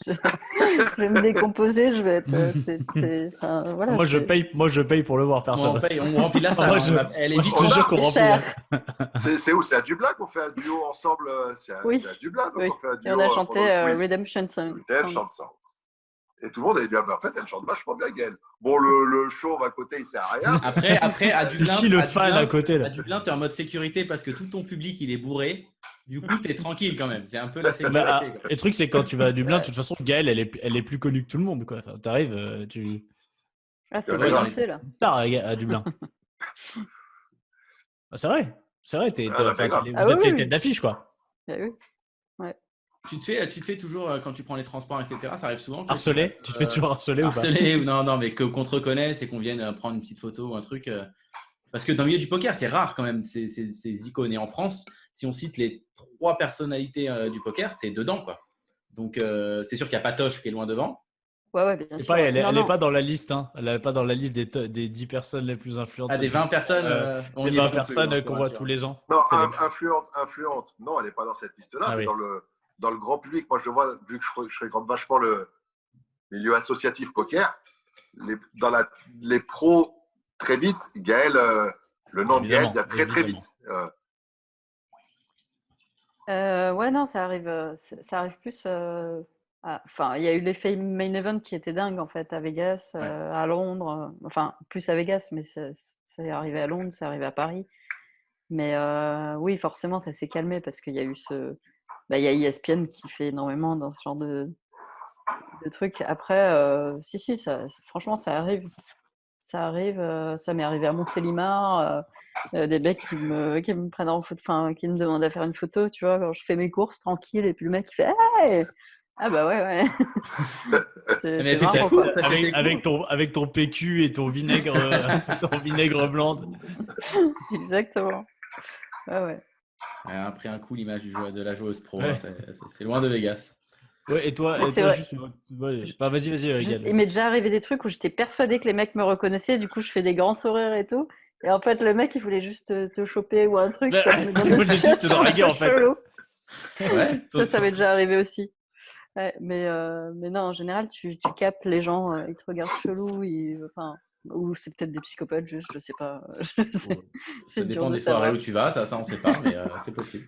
Je, je vais me décomposer. Je vais être. Enfin, voilà, Moi, je paye pour le voir, Moi, personne. on paye, on remplit la salle. Moi, hein, elle est moi, vite je te on jure a- qu'on c'est remplit. cher. c'est où? C'est à Dublin qu'on fait un duo ensemble. Oui, C'est à Dublin, donc oui. on fait un Et on duo a chanté pendant le quiz. Redemption Song. Elle chante ça. Et tout le monde avait dit, ah, ben, en fait, elle chante vachement bien, Gaëlle. Bon, le chauve à côté, il sert à rien. Après, à C'est Dublin, qui le fan à côté, là? à Dublin, tu es en mode sécurité parce que tout ton public, il est bourré. Du coup, tu es tranquille quand même. C'est un peu la Mais, sécurité. quoi. le truc, c'est que quand tu vas à Dublin, Ouais. de toute façon, Gaëlle, elle est plus connue que tout le monde, quoi. Enfin, t'arrives, tu Ah, c'est Ouais, bien dans d'accord. les- lancé là. star à Dublin. Ah, c'est vrai. C'est vrai, Ah, non, mais grave. vous Ah oui, êtes les oui. têtes d'affiche, quoi. Ah oui. Tu te fais toujours, quand tu prends les transports, etc., ça arrive souvent que Harcelé? Tu te fais toujours harceler ou pas? harcelé ou non, mais qu'on te reconnaisse et qu'on vienne prendre une petite photo ou un truc. Parce que dans le milieu du poker, c'est rare quand même ces icônes. Et en France, si on cite les 3 personnalités du poker, tu es dedans, quoi. Donc, c'est sûr qu'il y a Patoche qui est loin devant. Ouais, bien Je sais sûr. pas, elle Non, est non. pas dans la liste, hein. Elle est pas dans la liste des 10 personnes les plus influentes. Ah, des 20 personnes, on des n'y est 20 pas non plus, personnes je te qu'on voit rassure. tous les ans. Non, C'est les- influente. Non, elle n'est pas dans cette liste-là, Ah mais oui. dans le grand public, moi, je vois, vu que je fréquente vachement le milieu associatif poker, les pros, très vite, Gaël, le nom de Gaël Évidemment, vient très, très évidemment. vite. Ouais, non, ça arrive plus. Enfin, il y a eu l'effet main event qui était dingue en fait à Vegas, Ouais. à Londres. Enfin, plus à Vegas, mais c'est arrivé à Londres, c'est arrivé à Paris. Mais oui, forcément, ça s'est calmé parce qu'il y a eu il y a ESPN qui fait énormément dans ce genre de trucs. Après, si, franchement, ça arrive. Ça arrive. Ça m'est arrivé à Montélimar. Des mecs qui me prennent en photo, enfin, qui me demandent à faire une photo, tu vois, quand je fais mes courses tranquille, et puis le mec il fait hey! Ah bah ouais. Mais C'est elle fait ses marrant, quoi. courses, elle fait ses courses. Avec ton PQ et ton vinaigre, ton vinaigre blanc. Exactement. Ouais. Après un coup, l'image de la joueuse pro, Ouais. hein, c'est loin de Vegas. Ouais, et toi, Mais c'est vrai. juste. Ouais. Enfin, vas-y, Gaël, Il m'est déjà arrivé des trucs où j'étais persuadée que les mecs me reconnaissaient, du coup je fais des grands sourires et tout. Et en fait, le mec il voulait juste te choper ou un truc. Ouais, Ça me met dans il des voulait juste te situations draguer, un peu en fait. cheloues. Ouais, Ça m'est déjà arrivé aussi. Ouais, mais non, en général, tu captes les gens, ils te regardent chelou, enfin, ou c'est peut-être des psychopathes, juste, je sais pas. ça C'est dur dépend de des soirées savoir. où tu vas, ça on sait pas, mais c'est possible.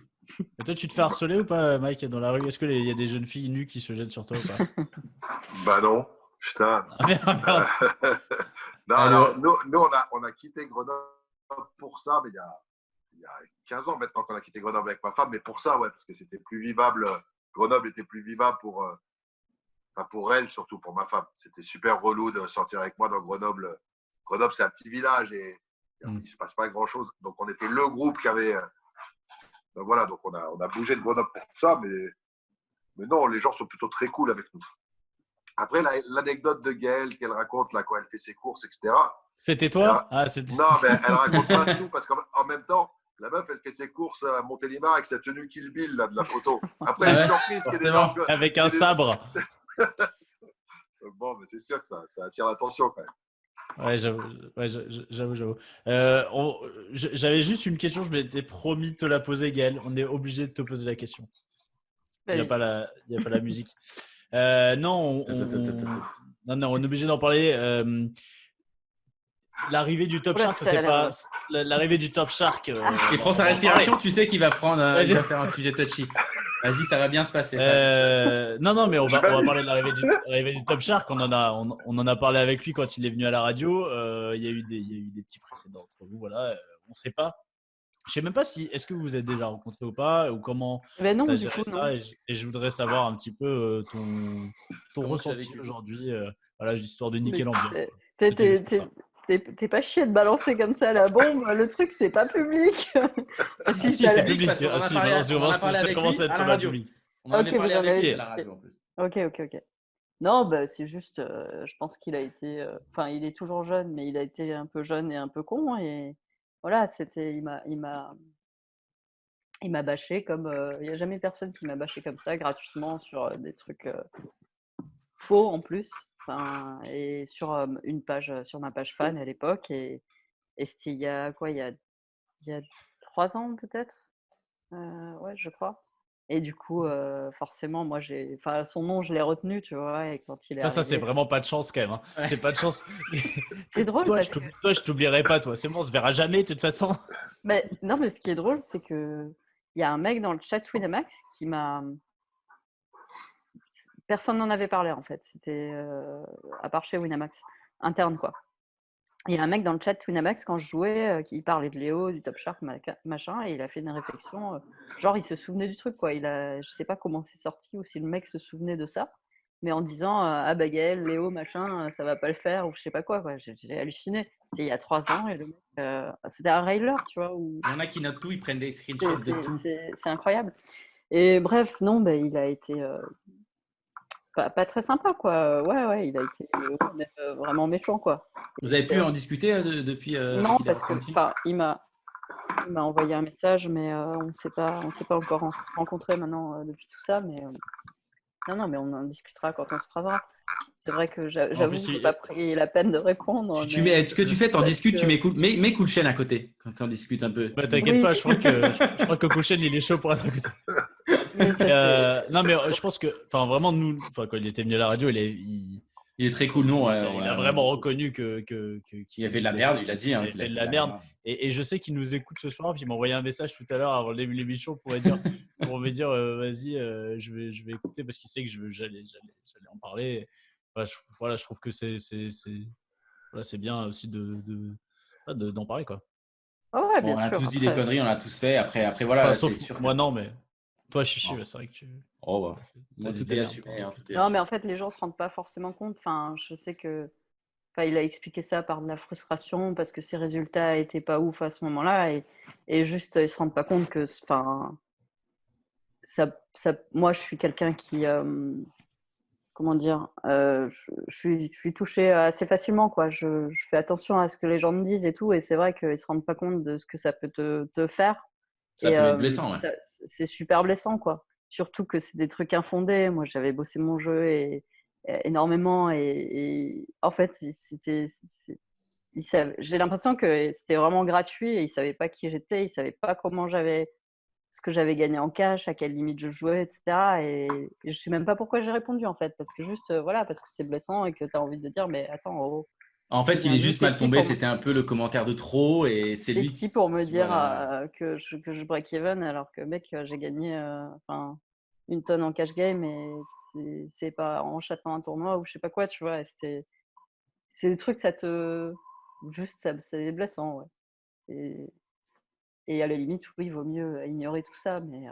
Et toi, tu te fais harceler ou pas, Mike, dans la rue? Est-ce qu'il y a des jeunes filles nues qui se jettent sur toi ou pas? Bah non, putain. Ah, merde, merde. Non, Allez, alors, nous on a quitté Grenoble pour ça, mais il y a 15 ans maintenant qu'on a quitté Grenoble avec ma femme, mais pour ça, ouais, parce que c'était plus vivable. Grenoble était plus vivable pour elle, surtout pour ma femme. C'était super relou de sortir avec moi dans Grenoble. Grenoble, c'est un petit village et il ne se passe pas grand-chose. Donc, on était le groupe qui avait. Donc, voilà, donc on a bougé de Grenoble pour ça, mais non, les gens sont plutôt très cool avec nous. Après, l'anecdote de Gaëlle qu'elle raconte là, quand elle fait ses courses, etc. C'était toi? Ah, c'était. Non, mais elle raconte pas tout parce qu'en même temps, la meuf, elle fait ses courses à Montélimar avec sa tenue Kill Bill là, de la photo. Après, Ah elle est ouais, surprise qu'il y ait des forcément. gens. Avec un sabre. Bon, mais c'est sûr que ça attire l'attention quand même. Ouais, j'avoue. J'avais juste une question, je m'étais promis de te la poser, Gaël. On est obligé de te poser la question. Il n'y a Vas-y. il y a pas la musique. Non, non, on est obligé d'en parler. L'arrivée du Top Oula, Shark, ça a c'est l'air- pas l'arrivée du Top Shark. Il prend sa respiration, tu sais qu'il va il va faire un sujet touchy. Vas-y, ça va bien se passer. Non, mais on va J'imagine. parler de l'arrivée du Top Shark. On en a parlé avec lui quand il est venu à la radio. Il y a eu des petits précédents entre vous. Voilà, on ne sait pas. Je sais même pas si est-ce que vous vous êtes déjà rencontrés ou pas ou comment Ben non, tu as du géré coup, ça non. et je voudrais savoir un petit peu ton Comment tu l'as ressenti vécu? aujourd'hui. Voilà, histoire de niquer Mais l'ambiance. t'es- C'était juste pour ça. t'es pas chier de balancer comme ça la bombe, le truc c'est pas public. Si, Si, t'as c'est le- public. parce qu'on en a Si, parlé- maintenant, on en a parlé ça avec commence lui à être à la pas radio. public. On en Ok, avait parlé vous en avec avez lui à la discuté. radio en plus. Ok. Non, bah, c'est juste, je pense qu'il a été, enfin, il est toujours jeune, mais il a été un peu jeune et un peu con, et voilà, il m'a bâché comme, il y a jamais personne qui m'a bâché comme ça gratuitement sur des trucs faux en plus, enfin, et sur une page, sur ma page fan à l'époque, et c'était il y a quoi, il y a 3 ans peut-être. Ouais, je crois. Et du coup, forcément, moi, son nom, je l'ai retenu, tu vois. Et quand il est Ça, c'est arrivé, vraiment pas de chance quand même. Hein. Ouais. C'est pas de chance. c'est drôle Toi, parce que. je t'oublierai pas, toi. C'est bon, on se verra jamais, de toute façon. Mais non, mais ce qui est drôle, c'est que il y a un mec dans le chat Winamax qui m'a. Personne n'en avait parlé en fait. C'était à part chez Winamax, interne quoi. Il y a un mec dans le chat Winamax quand je jouais qui parlait de Léo, du Top Shark, machin, et il a fait une réflexion. Genre, il se souvenait du truc quoi. Je sais pas comment c'est sorti ou si le mec se souvenait de ça, mais en disant ah bah Gaël, Léo, machin, ça va pas le faire ou je sais pas quoi. J'ai halluciné. C'était il y a 3 ans et le mec, c'était un railer, tu vois. Il y en a qui notent tout, ils prennent des screenshots de tout. C'est incroyable. Et bref, non, bah, il a été pas très sympa, quoi. Ouais, il a été même, vraiment méchant, quoi. Vous avez pu en discuter depuis Non, qu'il a parce que repris? il m'a envoyé un message, mais on s'est pas encore rencontrés maintenant depuis tout ça. Mais non, mais on en discutera quand on se croisera. C'est vrai que En j'avoue plus, que j'ai pas pris la peine de répondre. Ce que tu fais, t'en parce discutes, tu que- m'écoutes. Mets Cool Chain à côté quand tu en discutes un peu. bah, t'inquiète Oui. pas, je crois que Kouchen, il est chaud pour être à côté. mais ça, Non, mais je pense que, enfin, vraiment, nous, quand il était venu à la radio, il Il est très cool, non? Ouais, il a vraiment reconnu qu'il Il a fait de la merde, il a dit. Hein, il qu'il a a fait de la merde. Et je sais qu'il nous écoute ce soir, puis il m'a envoyé un message tout à l'heure avant l'émission pour me dire vas-y, je vais écouter parce qu'il sait que j'allais en parler. Voilà, je trouve que c'est bien aussi d'en parler, quoi. ouais, Bon, bien on a sûr. tous dit des Après, conneries, on a tous fait. Après voilà, Enfin, là, c'est sauf sûr. moi, non, mais toi, Chichi, Oh. ouais, c'est vrai que tu. Oh, bah. t'as Moi, dit tout de la est merde, assumé. pardon. Hein, tout est non, mais assumé. en fait, les gens se rendent pas forcément compte. Enfin, je sais que. Enfin, il a expliqué ça par de la frustration parce que ses résultats étaient pas ouf à ce moment-là et juste ils se rendent pas compte que enfin moi je suis quelqu'un qui comment dire je suis touchée assez facilement quoi. Je fais attention à ce que les gens me disent et tout et c'est vrai qu'ils se rendent pas compte de ce que ça peut te faire Ça et peut être blessant, ouais. c'est super blessant quoi. Surtout que c'est des trucs infondés. Moi j'avais bossé mon jeu et énormément et en fait j'ai l'impression que c'était vraiment gratuit et ils savaient pas qui j'étais, ils savaient pas ce que j'avais gagné en cash, à quelle limite je jouais, etc. Et je sais même pas pourquoi j'ai répondu en fait, parce que juste voilà, parce que c'est blessant et que tu as envie de dire mais attends, oh, En fait, il est juste mal tombé. pour C'était un peu le commentaire de trop et c'est t'es lui qui pour me dire voilà. que je break even alors que mec j'ai gagné une tonne en cash game et c'est pas en chatant un tournoi ou je sais pas quoi, tu vois. C'est des trucs c'est blessant, ouais. Et à la limite, oui, il vaut mieux ignorer tout ça, mais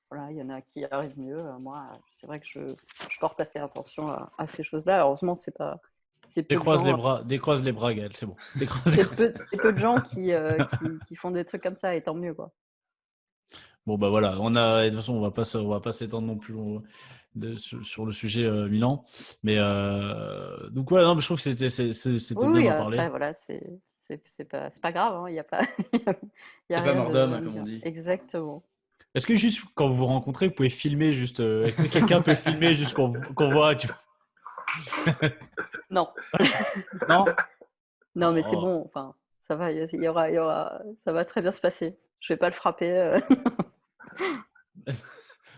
voilà, il y en a qui arrivent mieux. Moi, c'est vrai que je porte assez attention à ces choses-là. Heureusement, c'est peu de gens, Décroise les bras, Gaël, c'est bon. c'est peu de gens qui font des trucs comme ça, et tant mieux, quoi. Bon, bah voilà, de toute façon, on va pas s'étendre non plus sur le sujet Milan. Mais donc, voilà, non, mais je trouve que c'était bien Oui, d'en parler. après, voilà, c'est pas grave, hein, il n'y a pas, il y a pas rien mort d'homme, comme on dit. Exactement. Est-ce que juste quand vous vous rencontrez, vous pouvez filmer juste. Quelqu'un peut filmer juste qu'on voit. Non. Non. Non, mais c'est Oh. bon, enfin, ça va, ça va très bien se passer. Je vais pas le frapper.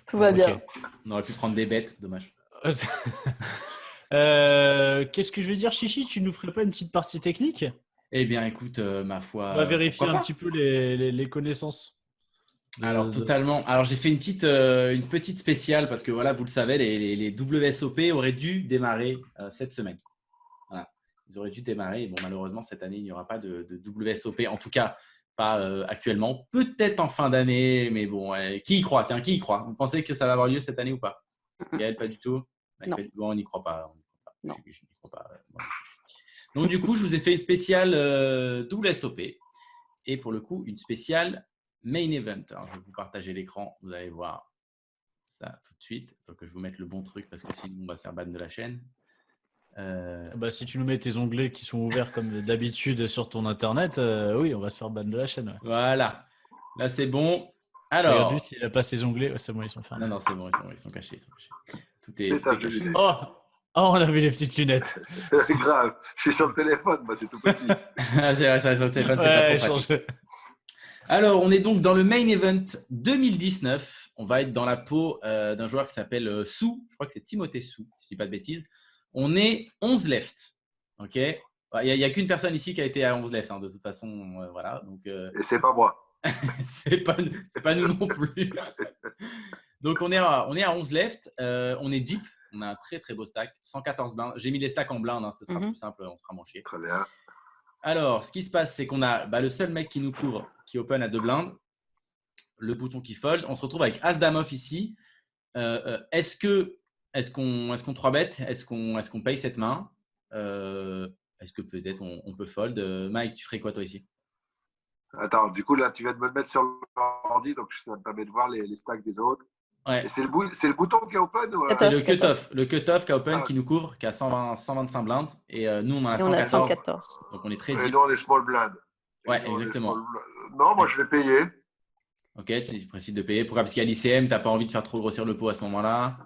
Tout va bien. On aurait pu prendre des bêtes, dommage. Qu'est-ce que je vais dire, Chichi? Tu nous ferais pas une petite partie technique? Eh bien, écoute, ma foi. On va vérifier pourquoi un pas. petit peu les connaissances. Alors, totalement. Alors, j'ai fait une petite spéciale parce que voilà, vous le savez, les WSOP auraient dû démarrer cette semaine. Voilà. Ils auraient dû démarrer. Bon, malheureusement, cette année, il n'y aura pas de WSOP. En tout cas, pas actuellement. Peut-être en fin d'année, mais bon, qui y croit? Tiens, qui y croit? Vous pensez que ça va avoir lieu cette année ou pas? Gaël, pas du tout? Non. Bon, on n'y croit pas. Non. Je n'y crois pas. Donc, du coup, je vous ai fait une spéciale WSOP et pour le coup, une spéciale Main Event. Alors, je vais vous partager l'écran. Vous allez voir ça tout de suite. Donc, je vais vous mettre le bon truc parce que sinon, on va se faire ban de la chaîne. Bah, si tu nous mets tes onglets qui sont ouverts comme d'habitude sur ton internet, oui, on va se faire ban de la chaîne. Ouais. Voilà. Là, c'est bon. Regarde Alors. juste s'il n'a pas ses onglets. Ouais, c'est bon, ils sont fermés. Non, c'est bon, ils sont cachés. Tout est caché. Oh, on a vu les petites lunettes. Grave. Je suis sur le téléphone, moi, c'est tout petit. C'est vrai, sur le téléphone, c'est Ouais, pas trop pratique. Alors, on est donc dans le main event 2019. On va être dans la peau d'un joueur qui s'appelle Sou. Je crois que c'est Timothée Sou, si je dis pas de bêtises. On est 11 left. OK. Il n'y a qu'une personne ici qui a été à 11 left, hein, de toute façon. Voilà. Donc, Et c'est pas moi. c'est pas nous non plus. Donc, on est à 11 left. On est deep. On a un très, très beau stack. 114 blindes. J'ai mis les stacks en blindes. Hein, ce sera plus simple. On sera moins chier. Très bien. Alors, ce qui se passe, c'est qu'on a le seul mec qui nous couvre, qui open à 2 blindes. Le bouton qui fold. On se retrouve avec As Dame Off ici. Est-ce qu'on 3-bet? Est-ce qu'on paye cette main? Est-ce que peut-être on peut fold? Mike, tu ferais quoi toi ici? Attends, du coup, là, tu viens de me mettre sur l'ordi, donc ça me permet de voir les stacks des autres. Ouais. Et c'est le bouton qui est open ou, C'est le cut-off. Le cut-off qui a open, Ah. qui nous couvre, qui a 125 blindes. Et nous, on en a Et on a 114. 114. Donc, on est très Et deep. nous, on est small blind. Ouais, exactement. Non, moi, je vais payer. Ok, tu précises de payer. Pourquoi? Parce qu'il y a l'ICM, tu n'as pas envie de faire trop grossir le pot à ce moment-là.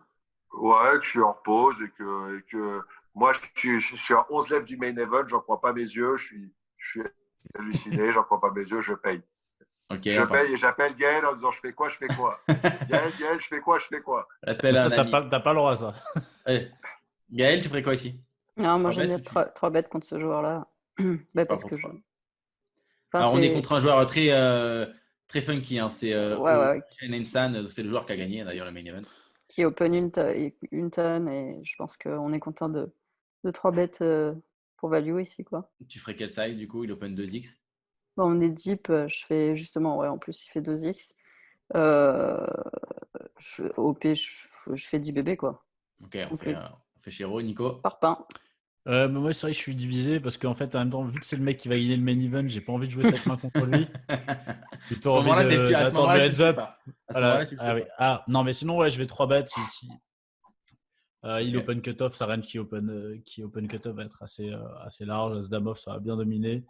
Ouais, que je suis en pause et que moi, je suis à 11 lèvres du main event, j'en crois pas mes yeux, je suis halluciné, j'en crois pas mes yeux, je paye. Okay, je paye et j'appelle Gaël en disant je fais quoi? Gaël, je fais quoi? Mais ça, t'as pas le droit, ça. Gaël, tu ferais quoi ici? Non, moi j'aime bien 3 bêtes contre ce joueur-là. Parce que Alors, on est contre un joueur très funky. Hein. C'est Shane Ensan, c'est le joueur qui a gagné d'ailleurs le main event. Qui open une tonne et je pense qu'on est content de 3 bêtes pour value ici, quoi. Tu ferais quel size du coup? Il open 2x? Bon, on est deep, je fais justement, en plus il fait 2x. OP, je fais 10 bébés, quoi. Ok, on fait Chéro, Nico. Par pain. Moi, c'est vrai que je suis divisé parce qu'en fait, en même temps, vu que c'est le mec qui va gagner le main event, j'ai pas envie de jouer cette main contre lui. Plutôt envie d'attendre le heads up. Voilà. Non, mais sinon, ouais, je vais 3 bêtes ici. Il open cut-off, sa range qui open cut-off va être assez large. As-Dame-Off, ça va bien dominer.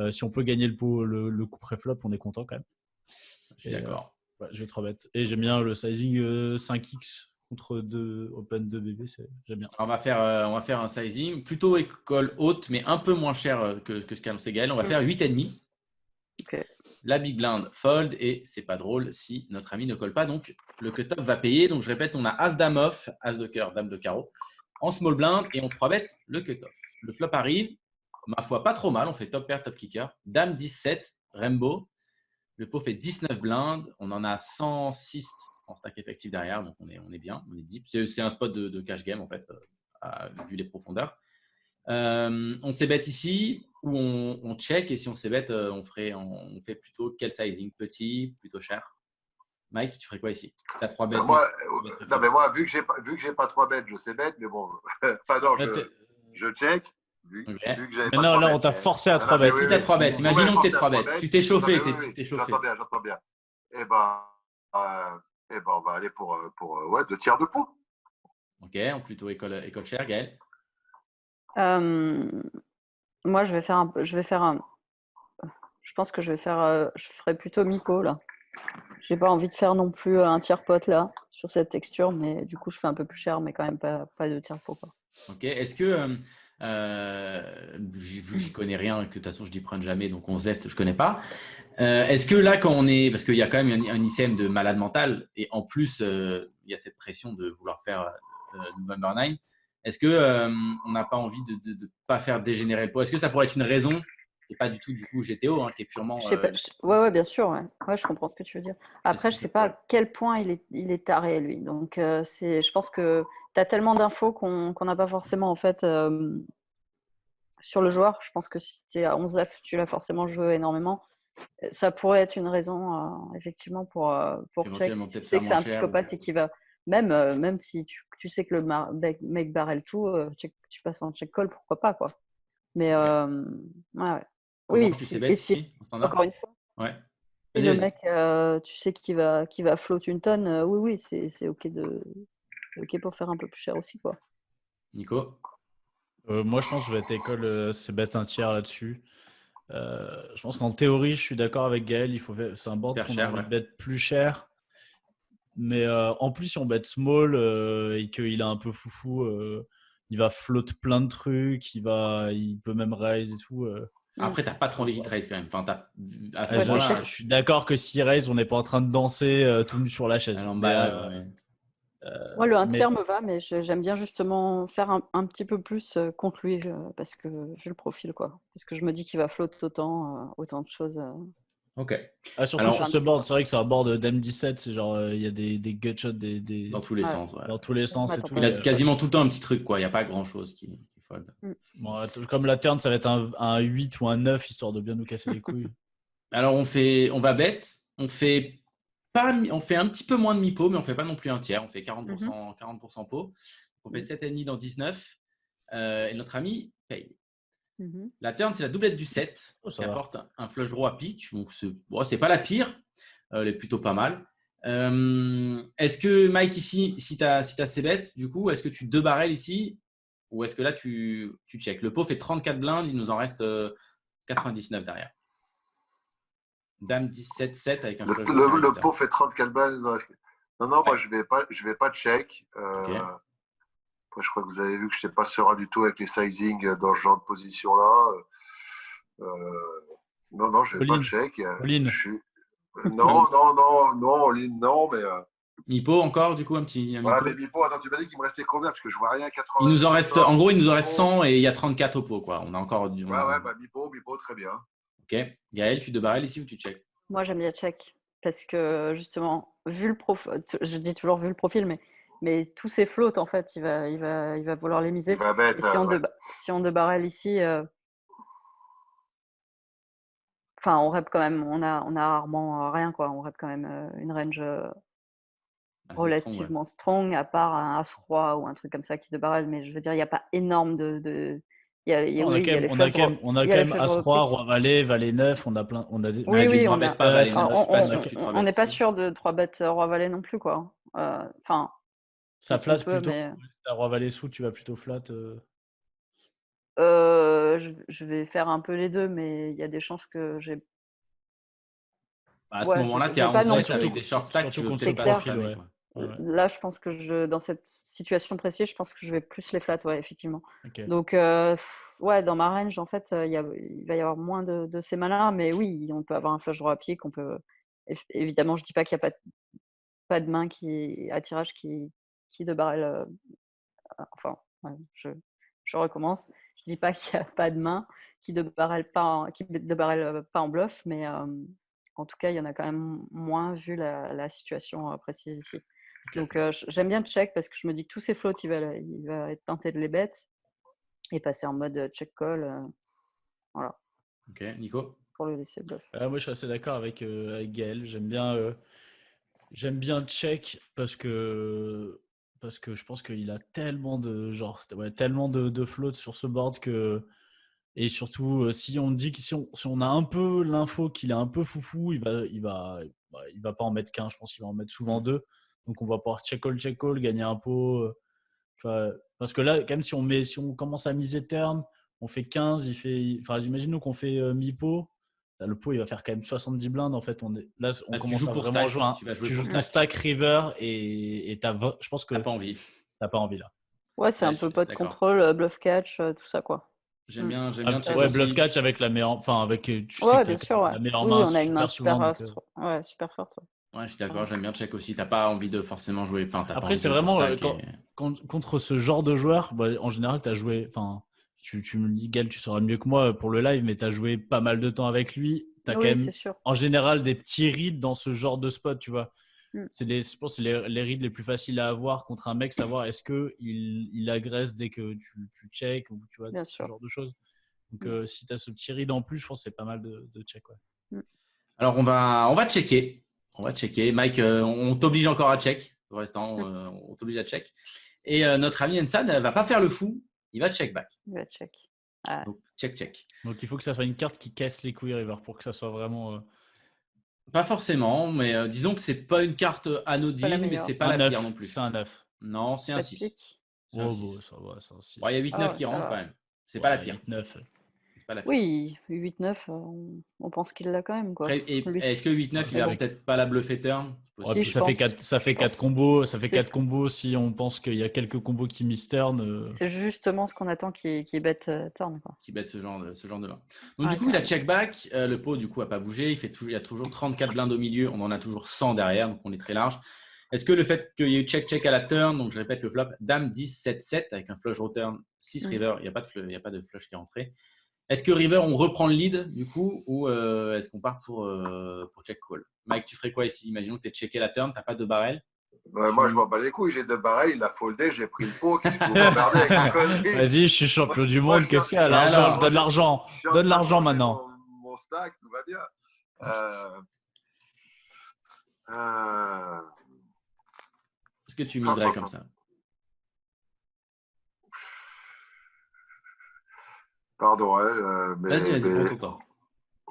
Si on peut gagner le coup pré-flop, on est content quand même. Je suis d'accord. Ouais, je vais 3 bêtes. Et j'aime bien le sizing 5x contre open 2 BB, j'aime bien. On va faire un sizing plutôt école haute, mais un peu moins cher que ce qu'a annoncé Gaël. On va faire 8,5. Okay. La big blind fold et c'est pas drôle si notre ami ne colle pas. Donc le cut-off va payer. Donc je répète, on a As Dame Off, As de cœur, Dame de carreau en small blind et on 3-bet le cut-off. Le flop arrive, ma foi pas trop mal. On fait top pair, top kicker. Dame 17, Rainbow. Le pot fait 19 blindes. On en a 106 en stack effectif derrière. Donc on est bien, on est deep. C'est un spot de cash game en fait, vu les profondeurs. On s'ébet ici ou on check, et si on s'ébet, on fait plutôt quel sizing? Petit, plutôt cher? Mike, tu ferais quoi ici? Tu as 3 bêtes. Mais moi, vu que j'ai pas 3 bêtes, je sais bête, mais bon. Enfin, non, je check. Vu que mais non, là, on t'a forcé à 3 bêtes. Si tu as 3 bêtes, imaginons que tu es 3 bêtes. Tu t'es chauffé. J'entends bien. Eh ben, on va aller pour 2 tiers de pot. Ok, en plutôt école chère, Gaël. Moi, je pense que je ferai plutôt Miko là. J'ai pas envie de faire non plus un tiers pot là sur cette texture, mais du coup, je fais un peu plus cher, mais quand même pas de tiers pot, quoi. Ok, est-ce que j'y connais rien, que de toute façon je n'y prenne jamais, donc on se lève, je connais pas. Est-ce que là, quand on est, parce qu'il y a quand même un ICM de malade mental, et en plus il y a cette pression de vouloir faire November 9, est-ce que on n'a pas envie de pas faire dégénérer le pot? Est-ce que ça pourrait être une raison, et pas du tout du coup GTO, hein, qui est purement. Ouais, bien sûr, ouais, je comprends ce que tu veux dire. Après, je sais pas à quel point il est taré lui, donc je pense que tu as tellement d'infos qu'on n'a pas forcément en fait sur le joueur. Je pense que si tu es à 11 left, tu l'as forcément joué énormément. Ça pourrait être une raison effectivement pour check. Si tu sais que c'est un psychopathe et qui va même si tu sais que le mec barre le tout, tu passes en check call, pourquoi pas, quoi. Mais ouais. Oui, encore une fois. Ouais. Et le mec, tu sais qu'il va float une tonne, oui, c'est ok pour faire un peu plus cher aussi, quoi. Nico? Moi, je pense que je vais être école, c'est bête un tiers là-dessus. Je pense qu'en théorie, je suis d'accord avec Gaël. C'est un board qu'on a envie de bet plus cher. Mais en plus, si on bet small et qu'il est un peu foufou, il va float plein de trucs, il peut même raise et tout. Après, t'as pas trop envie qu'il te raise quand même. Enfin, à ce Ouais, moment-là, Je suis d'accord que si raise, on n'est pas en train de danser tout nu sur la chaise. à Mais, l'emballade, ouais. Moi, le 1 mais- tiers me va, mais j'aime bien justement faire un petit peu plus contre lui parce que vu le profil, quoi. Parce que je me dis qu'il va flotter autant de choses. Ok. surtout Alors, sur ce board, c'est vrai que c'est un board d'M17, c'est genre il y a des gutshots dans tous les Ouais. sens. Ouais. dans tous les sens Ouais, et t'en tout. peux. Il a quasiment tout le temps un petit truc, quoi. Il n'y a pas grand-chose qui fold. Bon, comme la turn, ça va être un 8 ou un 9 histoire de bien nous casser les couilles. Alors, on va bet. On fait un petit peu moins de mi-pot, mais on fait pas non plus un tiers. On fait 40%, 40% pot. On fait 7,5 dans 19. Et notre ami paye. Mhm. La turn, c'est la doublette du 7 Oh, ça qui va. apporte un flush draw à pique. Donc, c'est pas la pire. Elle est plutôt pas mal. Est-ce que, Mike, ici, si tu as ces bêtes, du coup, est-ce que tu 2 barrels ici ou est-ce que là, tu check? Le pot fait 34 blindes, il nous en reste 99 derrière. Dame 17-7 avec un flush draw. Le pot fait 34 balles. Non, moi, je vais pas check. Ok. Après, je crois que vous avez vu que je n'étais pas serein du tout avec les sizing dans ce genre de position-là. Non, je ne vais pas All-in. check. All-in. Non, all-in, non, mais. Mi-pot encore, du coup, un petit Voilà, mi-pot. mais Bipo, attends, tu m'as dit qu'il me restait combien? Parce que je vois rien à 80. En gros, il nous en reste 100 et il y a 34 au pot, quoi. On a encore du. Ouais, bah Bipo, très bien. Ok. Gaël, tu 2 barrels ici ou tu check? Moi, j'aime bien check parce que justement, vu le profil, je dis toujours vu le profil, mais tous ces floats, en fait, il va vouloir les miser. Il va bête. Et si on 2 barrels ici, enfin, on rep quand même, on a rarement rien, quoi. On rep quand même une range Assez relativement strong, à part un As-Roi ou un truc comme ça qui 2 barrels. Mais je veux dire, il n'y a pas énorme de. On a quand même As-Roi, Roi-Valet, Valet-9, on a plein. On a des... Oui, tu oui, 3 on bêtes a. pas Valet Enfin, 9. Je suis pas sûr que tu 3 on n'est bêtes. pas sûr de 3 bêtes Roi-Valet non plus, quoi. Enfin. Ça on flatte peut, plutôt. mais- Si t'as Roi-Valet sous, tu vas plutôt flat. je vais faire un peu les deux, mais il y a des chances que j'ai. À ce Ouais, moment-là, je tu es à vais pas non 11 plus. avec des short stacks, tu Surtout veux contre peut-être ce pas profil, t'enflammer, ouais. quoi. Ouais. Là, je pense que dans cette situation précise, je pense que je vais plus les flat, ouais, effectivement. Ok. Donc, ouais, dans ma range, en fait, il va y avoir moins de ces mains-là, mais oui, on peut avoir un flush draw à pied qu'on peut. Évidemment, je dis pas qu'il n'y a pas de main à tirage qui de barrel. Enfin, ouais, je recommence. Je dis pas qu'il n'y a pas de main qui de barrel pas en bluff, mais en tout cas, il y en a quand même moins vu la situation précise ici. Ok. Donc, j'aime bien check parce que je me dis que tous ces floats, il va être tenté de les bet et passer en mode check call. Voilà, Ok, Nico? pour le laisser bluff. Moi, je suis assez d'accord avec Gaël. J'aime bien check parce que je pense qu'il a tellement tellement de floats sur ce board que. Et surtout, si on dit que si on a un peu l'info qu'il est un peu foufou, il va pas en mettre qu'un, je pense qu'il va en mettre souvent 2. Donc on va pouvoir check call, gagner un pot. Tu vois, parce que là, quand même, si on commence à miser turn, on fait 15, enfin, imaginons qu'on fait mi-pot. Là, le pot, il va faire quand même 70 blindes. En fait, on tu commence joues à pour vraiment stack. jouer. Tu vas jouer Tu pour joues ton stack. stack river et je pense que T'as pas envie. t'as pas envie là. Ouais, c'est Ouais, un je peu suis pot de d'accord. contrôle, bluff catch, tout ça, quoi. J'aime bien check Ouais, aussi. bluff catch avec la meilleure. Enfin, avec. Tu sais Ouais, que bien t'as sûr, ouais. la meilleure Oui, main on a une main super souvent. super forte. Ouais. Ouais, je suis d'accord, j'aime bien check aussi. T'as pas envie de forcément jouer. Enfin, t'as pas Après, envie de c'est jouer pour vraiment stack. contre ce genre de joueur, en général, tu as joué. Enfin, tu me dis, Gal, tu sauras mieux que moi pour le live, mais tu as joué pas mal de temps avec lui. Tu as quand Oui, même, c'est sûr. en général, des petits reads dans ce genre de spot, tu vois. Mm. Je pense que c'est les reads les plus faciles à avoir contre un mec, savoir est-ce qu'il agresse dès que tu check, ou tu vois, Bien ce sûr. genre de choses. Donc, si tu as ce petit read en plus, je pense que c'est pas mal de check. Ouais. Mm. Alors, on va checker. On va checker. Mike, on t'oblige encore à check. Pour l'instant, on t'oblige à check. Et notre ami Ensan ne va pas faire le fou. Il va check back. Il va check. Ouais. Donc, check. Donc, il faut que ça soit une carte qui casse les couilles river pour que ça soit vraiment. Pas forcément, mais disons que c'est pas une carte anodine, mais meilleure. c'est pas un la 9, pire non plus. c'est un 9. Non, c'est un Pas de 6. pique. C'est un Oh, 6. bon, ça va, c'est un 6. Bon, il y a 8-9 Ah, qui ça rentrent va. quand même. C'est pas la pire. 8-9. C'est pas la pire. Oui, 8-9, on pense qu'il l'a quand même, quoi. Après, et Lui. est-ce que 8-9, il Mais a bon. peut-être pas la bluffer turn? C'est Ouais, Si, possible. puis je pense. ça fait Je 4 pense. combos. Ça fait C'est 4 combos si on pense qu'il y a quelques combos qui miss turn. c'est justement ce qu'on attend qui bet turn, quoi. Qui bête ce genre de main. Donc, du Ouais, coup, il a carrément. check back. Le pot, du coup, n'a pas bougé. Il y a toujours 34 blindes au milieu. On en a toujours 100 derrière. Donc, on est très large. Est-ce que le fait qu'il y ait eu check-check à la turn, donc je répète le flop, dame 10, 7, 7 avec un flush return 6 Mm. river, il n'y a pas de flush qui est rentré. Est-ce que river, on reprend le lead du coup ou est-ce qu'on part pour check call? Mike, tu ferais quoi ici? Imaginons que tu es checké la turn, tu n'as pas de barrel. Moi, je m'en bats les couilles. J'ai 2 barreils, il a foldé, j'ai pris le pot. Qu'est-ce que vous m'emmerdez avec la connerie? Vas-y, je suis champion du Moi, monde. Qu'est-ce qu'il y a? Et L'argent, alors donne l'argent. Je suis en Donne train de l'argent manger maintenant. mon stack, tout va bien. Euh, Est-ce que tu miserais comme ça? Pardon, mais, Vas-y, prends ton temps.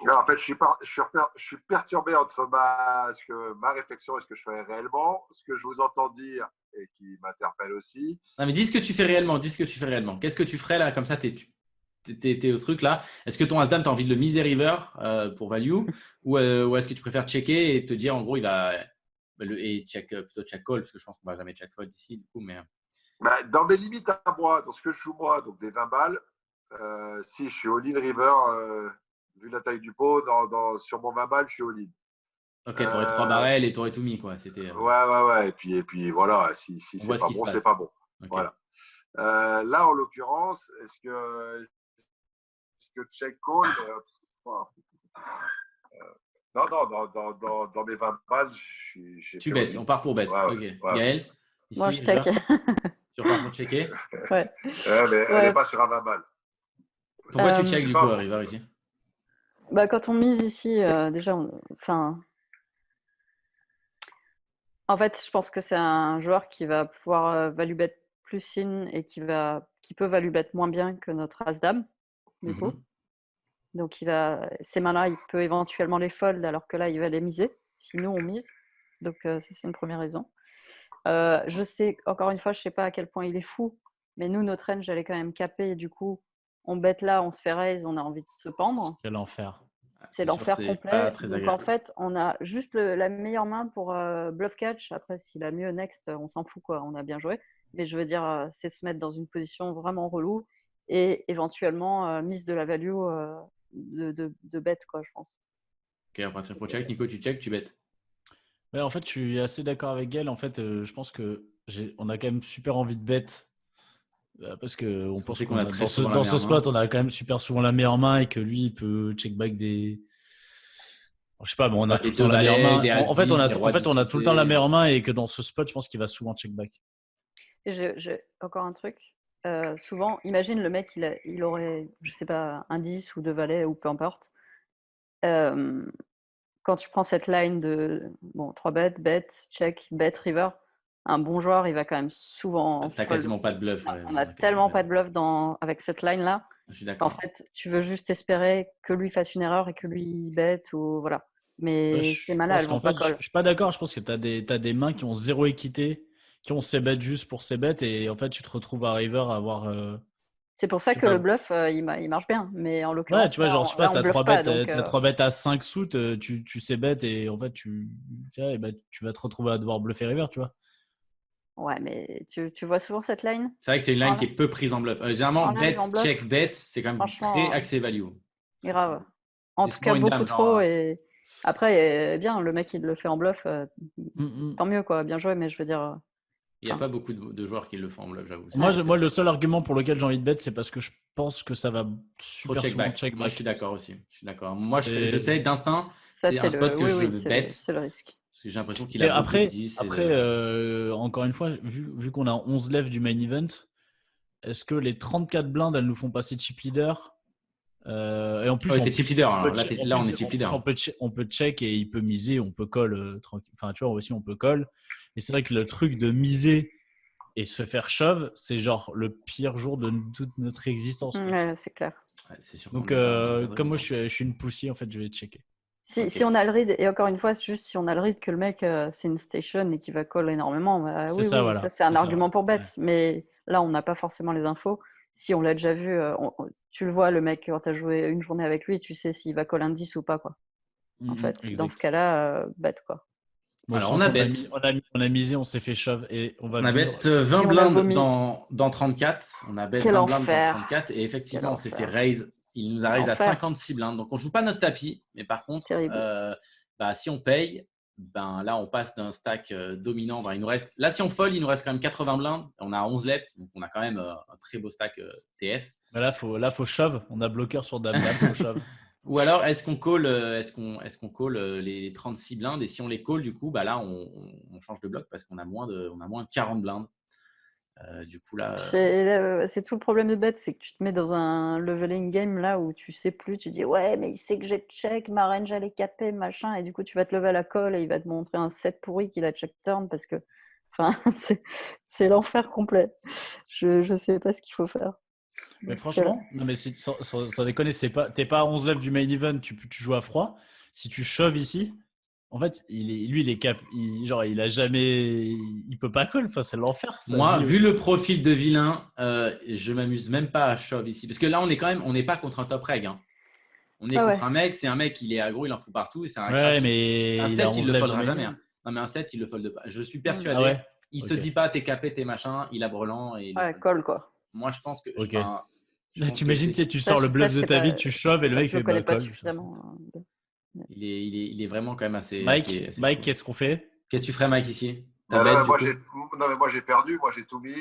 Non, en fait, je suis perturbé entre ma réflexion et ce que je fais réellement, ce que je vous entends dire et qui m'interpelle aussi. Non, mais dis ce que tu fais réellement. Qu'est-ce que tu ferais là? Comme ça, t'es au truc là. Est-ce que ton As-Dame, tu as envie de le miser river pour value ou est-ce que tu préfères checker et te dire en gros, il va. Et plutôt check call, parce que je pense qu'on ne va jamais check fold ici, du coup. Mais... Bah, dans mes limites à moi, dans ce que je joue moi, donc des 20 balles, si je suis all-in river, vu la taille du pot, sur mon 20 balles, je suis all-in. Ok, tu aurais 3 barrels et tu aurais tout mis, quoi. Ouais. Et puis voilà, si c'est pas bon, c'est pas bon. Okay. Voilà. Là, en l'occurrence, est-ce que check call non, dans mes 20 balles, j'ai Tu bêtes, on part pour bet. Ouais, ok. ouais. Gaël ici, Moi, je check. Tu repars pour checker? Ouais. Mais elle n'est pas sur un 20 balles. Pourquoi tu check du coup, river ici? Bah, quand on mise ici, déjà, en fait, je pense que c'est un joueur qui va pouvoir value bet plus in et qui peut value bet moins bien que notre As-Dame, du coup. Donc, ces mains-là, il peut éventuellement les fold, alors que là, il va les miser. Si nous, on mise. Donc, ça, c'est une première raison. Je sais, encore une fois, je ne sais pas à quel point il est fou, mais nous, notre range, elle est quand même capée. Et du coup, on bet là, on se fait raise, on a envie de se pendre. Quel enfer. C'est l'enfer complet. Donc, en fait, on a juste la meilleure main pour bluff catch. Après, s'il a mieux next, on s'en fout, quoi. On a bien joué. Mais je veux dire, c'est de se mettre dans une position vraiment relou et éventuellement mise de la value de bet, quoi, je pense. Ok, on va pour check. Nico, tu check, tu bet. Ouais, en fait, je suis assez d'accord avec Gaël. En fait, je pense qu'on a quand même super envie de bet. Parce qu'on pense qu'on a dans ce spot, on a quand même super souvent la meilleure main et que lui, il peut check back des. Je sais pas, bon, on a tout le temps la meilleure main. En fait, on a tout le temps la meilleure main et que dans ce spot, je pense qu'il va souvent check back. Et j'ai encore un truc. Souvent, imagine le mec, il aurait, je sais pas, un 10 ou 2 valets ou peu importe. Quand tu prends cette line de 3 bet, check, bet, river, un bon joueur, il va quand même souvent. T'as quasiment pas de bluff. On a tellement pas de bluff avec cette line-là. Je suis d'accord. En fait, tu veux juste espérer que lui fasse une erreur et que lui bet ou voilà. Mais ces mains-là, elles vont pas call. Je suis pas d'accord. Je pense que t'as des mains qui ont zéro équité, qui ont ses bêtes juste pour ses bêtes et en fait, tu te retrouves à river à avoir. C'est pour ça que le bluff, il marche bien. Mais en l'occurrence, ouais, tu vois, genre, je sais pas, t'as 3 bêtes à 5 suits, tu sais bet et en fait, tu vas te retrouver à devoir bluffer river, tu vois. Ouais, mais tu vois souvent cette line? C'est vrai que c'est une line qui est peu prise en bluff. Généralement, bet, check, bet, c'est quand même très axé value. Grave. En tout cas, beaucoup trop. Et après, bien, le mec, il le fait en bluff. Tant mieux, quoi. Bien joué, mais je veux dire. Il n'y a pas beaucoup de joueurs qui le font en bluff, j'avoue. Moi, le seul argument pour lequel j'ai envie de bet, c'est parce que je pense que ça va super souvent check back. Moi, je suis d'accord aussi. Moi, je sais d'instinct, c'est un spot que je bet. C'est le risque. Parce que j'ai l'impression qu'il a beaucoup de 10. Après, encore une fois, vu qu'on a 11 lèvres du main event, est-ce que les 34 blindes, elles nous font passer chip leader et en plus, t'es chip leader. Là, on est chip leader. On peut check et il peut miser, on peut call. Enfin, tu vois, aussi, on peut call. Et c'est vrai que le truc de miser et se faire shove, c'est genre le pire jour de toute notre existence. Ouais, c'est clair. Ouais, c'est sûr. Donc, comme moi, je suis une poussière, en fait, je vais checker. Si on a le read, et encore une fois, juste si on a le read que le mec, c'est une station et qu'il va call énormément, bah, voilà. ça c'est un argument pour bet. Ouais. Mais là, on n'a pas forcément les infos. si on l'a déjà vu, tu le vois, le mec, quand tu as joué une journée avec lui, tu sais s'il va call un 10 ou pas, quoi. En fait, dans ce exact. cas-là, bet, quoi. Moi, je Alors, sens on a qu'on bet. on a misé, on s'est fait shove et on va On a vivre. bet 20 Et on a blindes vomi. dans 34. On a bet Quel 20 blindes dans enfer. 34. Et effectivement, Quel on s'est fait enfer. raise. Il nous a raise à L'enfer. 56 blindes. Donc, on ne joue pas notre tapis. Mais par contre, Terrible. si on paye, là, on passe d'un stack dominant. Il nous reste, là, si on fold, il nous reste quand même 80 blindes. On a 11 left. Donc, on a quand même un très beau stack TF. Mais là, faut shove. On a bloqueur sur dame-dame, faut shove. Ou alors, est-ce qu'on call, les 36 blindes? Et si on les call, du coup, là, on change de bloc parce qu'on a moins de 40 blindes. Du coup, là. C'est tout le problème de bet, c'est que tu te mets dans un leveling game là où tu sais plus, tu dis ouais, mais il sait que j'ai check, ma range elle est capée, machin, et du coup tu vas te lever à la call et il va te montrer un set pourri qu'il a check turn parce que. Enfin, c'est l'enfer complet. Je sais pas ce qu'il faut faire. Mais franchement, non mais sans déconner, t'es pas à 11 lèvres du main event, tu joues à froid. Si tu shove ici, en fait, il est cap. Il a jamais. Il peut pas call. Enfin, c'est l'enfer. Moi, vu le profil de vilain, je m'amuse même pas à shove ici. Parce que là, on n'est pas contre un top reg. Hein. On est contre un mec, c'est un mec, il est aggro, il en fout partout. C'est mais un il 7, a il le foldera jamais. hein. Non, mais un 7, il le fold pas. Je suis persuadé. Ah ouais Il se dit pas, t'es capé, t'es machin, il a brelan. Et call quoi. Moi, je pense que. Ok. Là, t'imagines, tu sors le bluff de ta vie, tu shoves et le mec fait call. Call. Il est vraiment quand même assez. Mike, qu'est-ce qu'on fait? Qu'est-ce que tu ferais, Mike, ici? Moi, j'ai perdu. Moi, j'ai tout mis.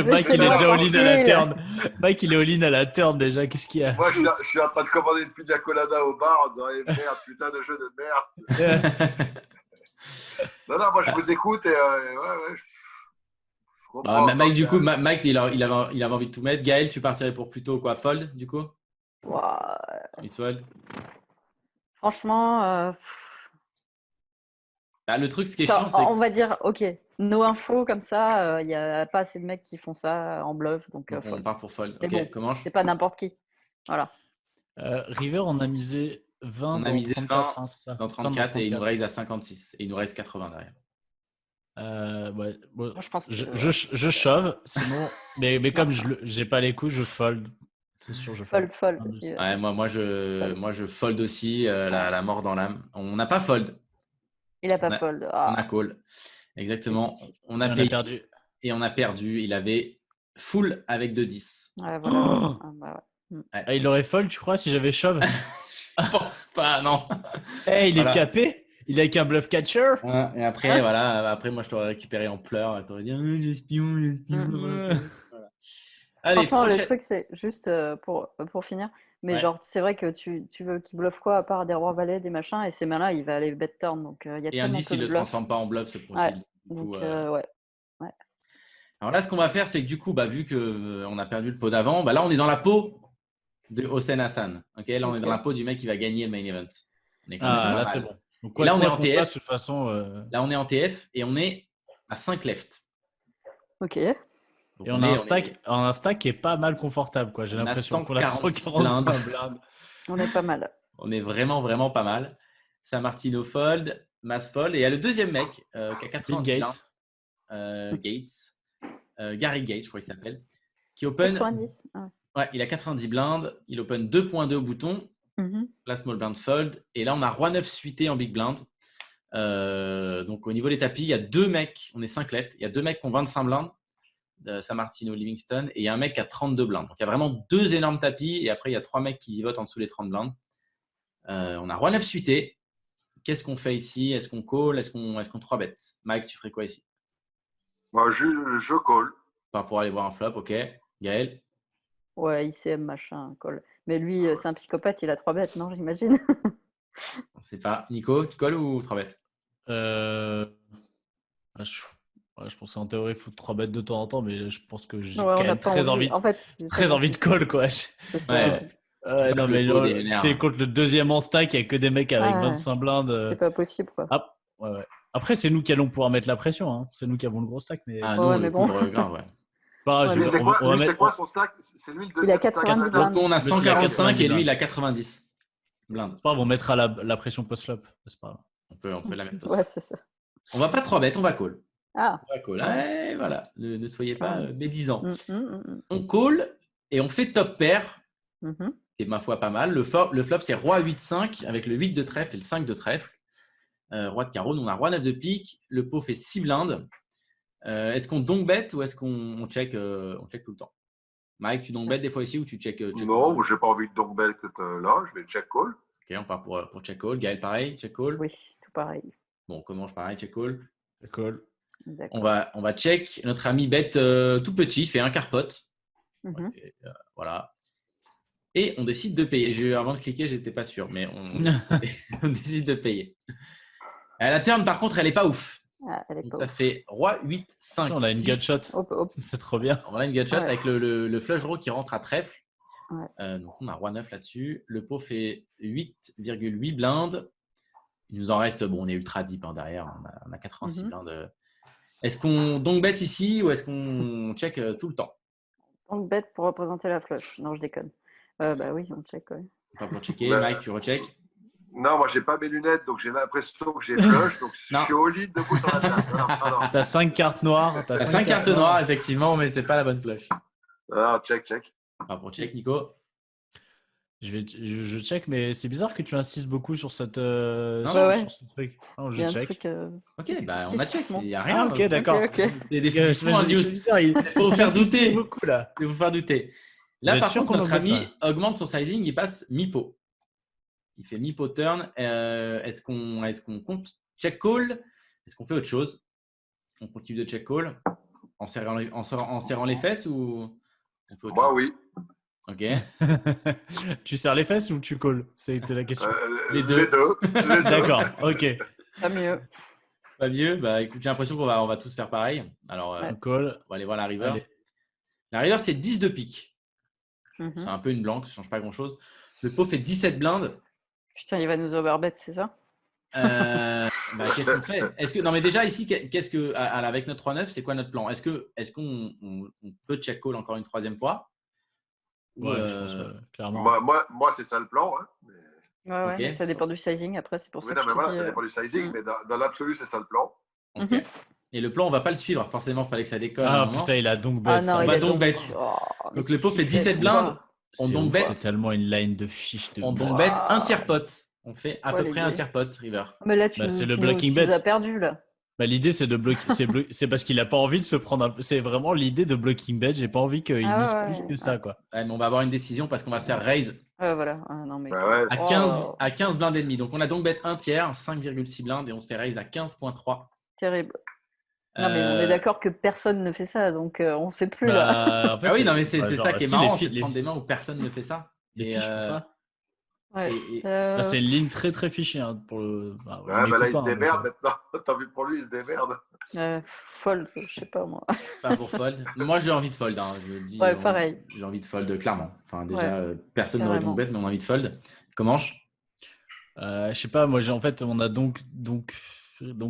Mike, il est déjà all-in à la turn. Mike, il est all-in à la turn déjà. Qu'est-ce qu'il y a? Moi, je suis en train de commander une pina colada au bar en disant merde, putain de jeu de merde. Non, moi, je vous écoute et ouais. Mike, du coup, Mike, il avait envie de tout mettre. Gaël, tu partirais pour plutôt quoi? Fold, du coup? Il te fold? Franchement, le truc, ce qui est chiant, c'est on va dire, ok, nos infos comme ça, il n'y a pas assez de mecs qui font ça en bluff, donc on fold. part pour fold. Mais Ok, bon, comment c'est pas n'importe qui. Voilà. River, on a misé 20 on a misé 34, 20 hein, c'est ça? dans 34 et il nous raise à 56 et il nous reste 80 derrière. Ouais, bon, Moi, je pense que je shove, sinon, mais comme j'ai pas les coups, je fold. C'est sûr, je fold. Fold. Ouais, moi, je fold aussi, la mort dans l'âme. On n'a pas fold. Il a pas fold. On a call. Exactement. On a payé perdu. et on a perdu. Il avait full avec 2-10. Ouais, voilà. Il aurait fold, tu crois, si j'avais shove? Je pense pas, non. Il est capé. Il est avec un bluff catcher. Et après, après, moi, je t'aurais récupéré en pleurs. Tu aurais dit j'espion. Voilà. Allez, franchement, le truc, c'est juste pour finir. Mais genre, c'est vrai que tu veux qu'il bluffe quoi à part des rois valets, des machins, et ces mains-là, il va aller bet turn. Donc, y a et un 10, il ne le transforme pas en bluff, ce profil. Donc, ouais. Alors là, ce qu'on va faire, c'est que du coup, vu qu'on a perdu le pot d'avant, là, on est dans la peau de Hossein Hassan. Là, on est dans la peau du mec qui va gagner le main event. Là, c'est bon. Donc, là, on est en TF. De toute façon, là, on est en TF et on est à 5 left. Ok. Donc, et on a un stack qui est pas mal confortable, quoi. J'ai l'impression qu'on a 145 blindes. On est pas mal. On est vraiment, vraiment pas mal. San Martino fold, Mass fold. Et il y a le deuxième mec qui a 90 blindes. Gary Gage, je crois qu'il s'appelle. Qui open. 90. Ouais, il a 90 blindes. Il open 2.2 au bouton. La small blind fold. Et là, on a roi 9 suité en big blind. Donc, au niveau des tapis, il y a deux mecs. On est 5 left. Il y a deux mecs qui ont 25 blindes. San Martino, Livingston, et il y a un mec qui a 32 blindes. Donc, il y a vraiment deux énormes tapis, et après, il y a trois mecs qui votent en dessous des 30 blindes. On a roi 9 suité. Qu'est-ce qu'on fait ici? Est-ce qu'on call? Est-ce qu'on 3-bet? Mike, tu ferais quoi ici? Moi, je call. Pas pour aller voir un flop, ok. Gaël? Ouais, ICM, machin, call. Mais lui, c'est un psychopathe, il a 3 bêtes, non, j'imagine? On sait pas. Nico, tu calls ou 3-bet? Je pense qu'en théorie, il faut 3 bêtes de temps en temps, mais je pense que j'ai quand même très envie de call, quoi. Non, mais t'es contre le deuxième en stack, il n'y a que des mecs avec 25 blindes. C'est pas possible, quoi. Ouais. Après, c'est nous qui allons pouvoir mettre la pression. Hein. C'est nous qui avons le gros stack. Mais... nous, on le couvre grave, ouais. C'est quoi son stack? C'est lui le deuxième. Il a 90 blindes. On a 145 et lui, il a 90 blindes. C'est pas grave, on mettra la pression post-flop. C'est pas grave. On peut la mettre post-flop. Ouais, c'est ça. On va pas 3-bet, on va call. Ah. On va call. Ouais, voilà, ne soyez pas médisants. Mm. On call et on fait top pair. Mhm. Et ma foi, pas mal. Le flop, c'est roi 8-5 avec le 8 de trèfle et le 5 de trèfle. Roi de carreau, nous on a roi 9 de pique. Le pot fait 6 blindes. Est-ce qu'on donc bet ou est-ce qu'on check tout le temps? Mike, tu donc bet des fois ici ou tu check Non, j'ai pas envie de donc bet que là, je vais check call. Ok, on part pour check call. Gaël, pareil, check call. Oui, tout pareil. Bon, on commence pareil, check call. Cool. D'accord. On va check. Notre ami bet tout petit, il fait un quart pot. Mhm. Et, voilà. Et on décide de payer. Avant de cliquer, j'étais pas sûr, mais on décide de payer. La turn, par contre, elle est pas ouf. Ah, elle est Donc, pas ça ouf. fait roi 8, 5. On a une 6. gutshot. Hop. C'est trop bien. On a une gutshot Ouais. avec le flush draw qui rentre à trèfle. Ouais. Donc, on a roi 9 là-dessus. Le pot fait 8,8 blindes. Il nous en reste, bon, on est ultra deep derrière. On a 86 blindes. Est-ce qu'on donc bet ici ou est-ce qu'on check tout le temps? Donc bête pour représenter la flush. Non, je déconne. Bah oui, on check. Ouais. Pas pour checker. Ouais. Mike, tu recheck? Non, moi, j'ai pas mes lunettes, donc j'ai l'impression que j'ai flush. Donc, je Non. suis au lit debout sur la table. Non. T'as 5 cartes noires. T'as 5 cartes noires, effectivement, mais c'est pas la bonne flush. Ah, check. Pas pour check, Nico. Je check, mais c'est bizarre que tu insistes beaucoup sur cette Ouais. sur ce truc. Non, Il y je a un check. truc. Ok, bah on a check. Questionnement. Il n'y a rien. Ah, ok, d'accord. Ok. C'est des Je fichements induits. il Faut vous faire douter. beaucoup là. Je vais vous faire douter. Vous Là, êtes par sûr contre, qu'on notre augmente ami augmente son sizing, il passe mi-pot. Il fait mi-pot turn. Est-ce qu'on compte check call? Est-ce qu'on fait autre chose? On continue de check call en serrant les fesses ou on fait autre Moi, chose? oui. Ok. Tu serres les fesses ou tu calls? C'était la question. Les deux. D'accord, ok. Pas mieux. Pas mieux. Bah écoute, j'ai l'impression qu'on va tous faire pareil. Alors, On call. on va aller voir la river. Allez. La river, c'est 10 de pique. Mhm. C'est un peu une blanque, ça ne change pas grand-chose. Le pot fait 17 blindes. Putain, il va nous overbet, c'est ça? Qu'est-ce qu'on fait? Non, mais déjà ici, avec notre 3-9, c'est quoi notre plan? Est-ce qu'on peut check call encore une troisième fois? Ouais, je pense clairement. Moi, c'est ça le plan. Hein. Ouais, Ok. mais ça dépend du sizing. Après, c'est pour Oui, ça non, que mais je te voilà, dis, ça dépend du sizing, Mm. mais dans l'absolu, c'est ça le plan. Ok. Mhm. Et le plan, on va pas le suivre. Forcément, il fallait que ça décolle. à un Ah moment. putain, il a donc bet. Ah non, ça. il va a donc bet. Oh, mais Donc, le pot qu'est-ce fait qu'il 17 ce blindes. soir On C'est donc ouf, bet. c'est tellement une line de fiches de. On donc Wow. bet un tiers pot. On fait à Quoi, peu près un l'idée? tiers pot, river. Mais là, Bah, c'est le tu blocking nous bet. as perdu là. Bah, l'idée, c'est de bloquer. C'est parce qu'il a pas envie de se prendre. C'est vraiment l'idée de blocking bet. J'ai pas envie qu'il Ah mise ouais, plus que ça, quoi. Ouais, mais on va avoir une décision parce qu'on va se faire raise Voilà. Ah, non, mais Bah ouais. à 15 blindes et demi. Donc, on a donc bet un tiers, 5,6 blindes et on se fait raise à 15,3. terrible. Non, mais on est d'accord que personne ne fait ça, donc on sait plus là. Bah, en fait, Ah oui, non, mais c'est genre, ça qui est si, marrant, les c'est de prendre des mains où personne ne fait ça. Les Et, fiches font ça. Ouais. et- Là, c'est une ligne très très fichée hein, pour le. Bah, on Ouais, est bah là, il se copains, démerde donc, maintenant. T'as vu pour lui, il se démerde. Fold, je sais pas moi. Pas pour fold. Moi, j'ai envie de fold. Hein, je le dis, Ouais, pareil. J'ai envie de fold, clairement. Enfin, déjà, Ouais, personne n'aurait donc carrément. bet, mais on a envie de fold. Comment je sais pas, moi, en fait, on a donc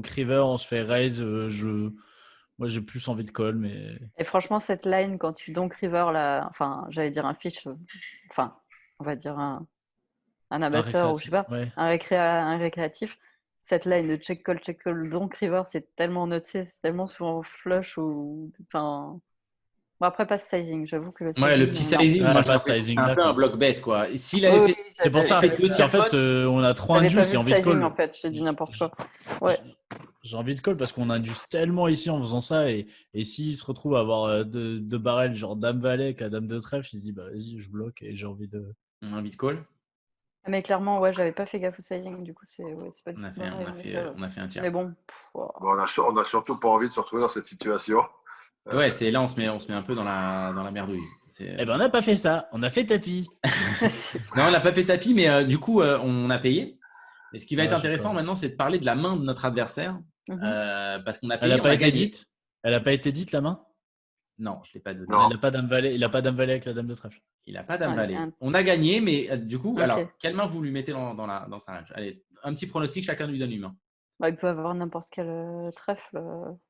river, on se fait raise. Moi, j'ai plus envie de call, mais. Et franchement, cette line, quand tu donk river, là, enfin, j'allais dire un fish, enfin, on va dire un amateur ou je sais pas, Ouais. un récréatif, cette line de check call, donk river, c'est tellement noté, c'est tellement souvent flush ou. Enfin. Bon, après, pas ce sizing, j'avoue que le sizing. Ouais, le petit non. sizing, Ouais, moi, pas c'est sizing, un peu d'accord. un block bet, quoi. Et s'il Oui, avait oui, fait. C'est pour ça. j'avais fait deux En fait, tiers on a trop j'avais pas induce, vu j'ai le envie de sizing call. en fait, j'ai dit n'importe quoi. Ouais. J'ai envie de call parce qu'on induce tellement ici en faisant ça. Et s'il se retrouve à avoir deux barrels, genre dame valet avec la dame de trèfle, il se dit bah vas-y, je bloque et j'ai envie de. On a envie de call. Mais clairement, ouais, j'avais pas fait gaffe au sizing, du coup, c'est pas du On a tout fait, ma on a raison, fait, on a fait un tiers. Mais bon, oh. Bon, on a surtout pas envie de se retrouver dans cette situation. Ouais, c'est là, on se met un peu dans la merdouille. Eh ben on n'a pas fait ça, on a fait tapis. Non, on n'a pas fait tapis, mais du coup, on a payé. Et ce qui va Ouais, être intéressant d'accord. maintenant, c'est de parler de la main de notre adversaire. Mhm. Parce qu'on a Elle payé, a on pas a été gagné. dite. Elle a pas été dite la main. Non, je ne l'ai pas donné. Non. Il a pas dame valet. Il a pas dame valet avec la dame de trèfle. Il n'a pas dame Ouais, valet. un- On a gagné, mais du coup, Ok. alors, quelle main vous lui mettez dans sa range? Allez, un petit pronostic, chacun lui donne une main. Bah, il peut avoir n'importe quel trèfle.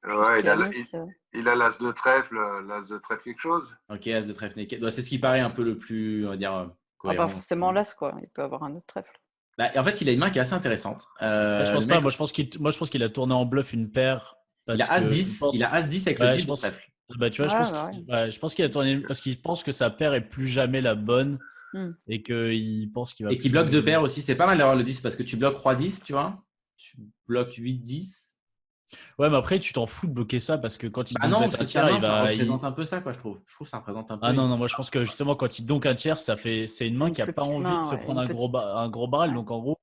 Ouais, qu'il a mis, il a l'as de trèfle quelque chose. Ok, as de trèfle naked. Ouais, c'est ce qui paraît un peu le plus, on va dire, Ah, cohérent. pas forcément l'as, quoi. Il peut avoir un autre trèfle. Bah, en fait, il a une main qui est assez intéressante. Je pense le pas. mec- Moi, je pense qu'il a tourné en bluff une paire parce Il a que As-10, il a As-10 avec le Ouais, 10 je de pense, trèfle. bah, tu vois, Ouais, je pense qu'il a tourné parce qu'il pense que sa paire est plus jamais la bonne Hmm. et qu'il pense qu'il va Et qui plus bloque deux gagner. paires aussi. C'est pas mal d'avoir le 10 parce que tu bloques Roi-10, tu vois. Tu bloques 8-10. Ouais, mais après, tu t'en fous de bloquer ça parce que quand il Bah non, donk parce un que sa tiers, main, il ça va. représente un peu ça, quoi, je trouve. Je trouve que ça représente un peu. Ah non, non, moi je pense que justement, quand il donk un tiers, c'est une main Une qui a plus pas petite envie main, de se ouais, prendre une petite. un gros barrel. Ouais. Donc en gros,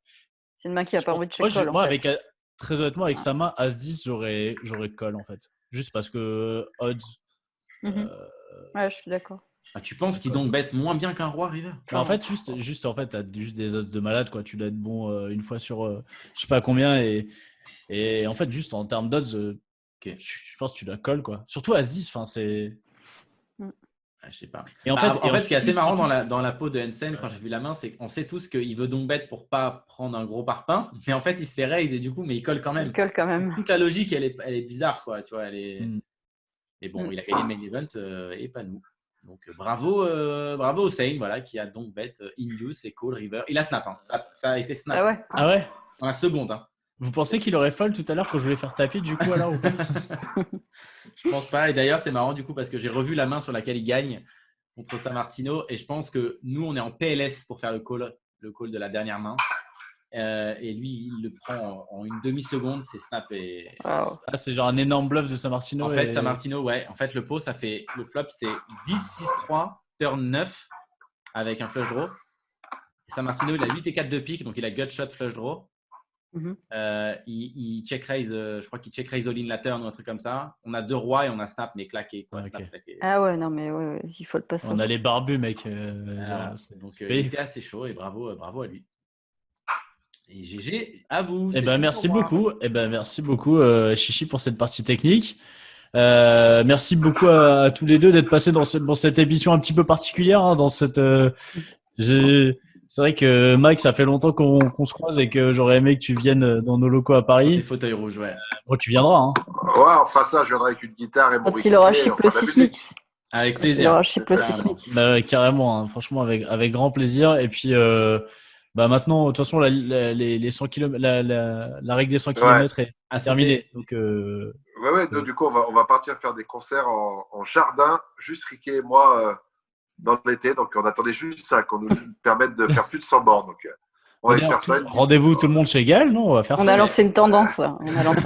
C'est une main qui a je pas pense. envie de check call en Moi, fait. très honnêtement, avec Ouais. sa main As-10, j'aurais call en fait. Juste parce que odds. Mhm. euh, Ouais, je suis d'accord. Ah, tu penses qu'il donc bête moins bien qu'un Roi River? Mais en fait, en fait, t'as juste des odds de malade, quoi. Tu dois être bon une fois sur je sais pas combien et en fait, juste en termes d'odds, Ok. je pense que tu dois call, quoi. Surtout As-10, enfin, c'est. Ah, je sais pas. Et en Bah, fait, ce qui est assez plus, marrant surtout, dans la peau de Hansen, quand j'ai vu la main, c'est qu'on sait tous qu'il veut donc bet pour pas prendre un gros parpaing, mais en fait, il se fait raise et du coup, mais il colle quand Il même. colle quand même. Toute la logique, elle est bizarre, quoi. Tu vois, elle est. Mm. Mais bon, Mm. il a gagné le main event et pas nous. Donc bravo Hossein, voilà, qui a donc bet Induce et Call River. Il a snap, hein. Ça a été snap. Ah ouais. Ah ouais? Dans la seconde. Hein. Vous pensez qu'il aurait fold tout à l'heure quand je voulais faire tapis du coup alors ou pas? Je pense pas. Et d'ailleurs, c'est marrant du coup parce que j'ai revu la main sur laquelle il gagne contre San Martino et je pense que nous, on est en PLS pour faire le call de la dernière main. Et lui, il le prend en une demi-seconde, c'est snap et. Wow. Ah, c'est genre un énorme bluff de San Martino. En fait, et... San Martino, ouais. En fait, le pot, ça fait le flop, c'est 10-6-3, turn 9 avec un flush draw. San Martino, il a 8 et 4 de pique, donc il a gut shot flush draw. Mhm. Il check raise, je crois qu'il check raise all in la turn ou un truc comme ça. On a 2 rois et on a snap, mais claqué. Quoi, Ah, ok. snap, claqué. Ah ouais, non, mais ouais, il faut le passer. On a les barbus, mec. Voilà. Genre, Donc, Oui. il était assez chaud et bravo à lui. Et GG, à vous. Eh c'est ben, tout merci pour moi. beaucoup. Eh ben, merci beaucoup, Chichi, pour cette partie technique. Merci beaucoup à tous les deux d'être passés dans cette émission un petit peu particulière. Hein, dans cette, c'est vrai que Mike, ça fait longtemps qu'on se croise et que j'aurais aimé que tu viennes dans nos locaux à Sur des Paris. fauteuils rouges, ouais. Bon, tu viendras. Hein. Ouais, on fera ça. Je viendrai avec une guitare et mon Quand il aura ukulélé, chip on le fera de la musique. sismix. Avec Il plaisir. aura chip le Carrément. sismix. Bah, ouais, carrément. Hein. Franchement, avec grand plaisir. Et puis, bah maintenant, de toute façon, les 100 km, la règle des 100 km est À terminée. sauter. Donc, Ouais, donc, du coup, on va partir faire des concerts en jardin, juste Ricky et moi, dans l'été. Donc, on attendait juste ça, qu'on nous permette de faire plus de 100 bornes. Donc, on va d'ailleurs, faire ça. rendez-vous tout le monde chez Gal, non? On va faire On ça. a lancé une tendance. Là. On a lancé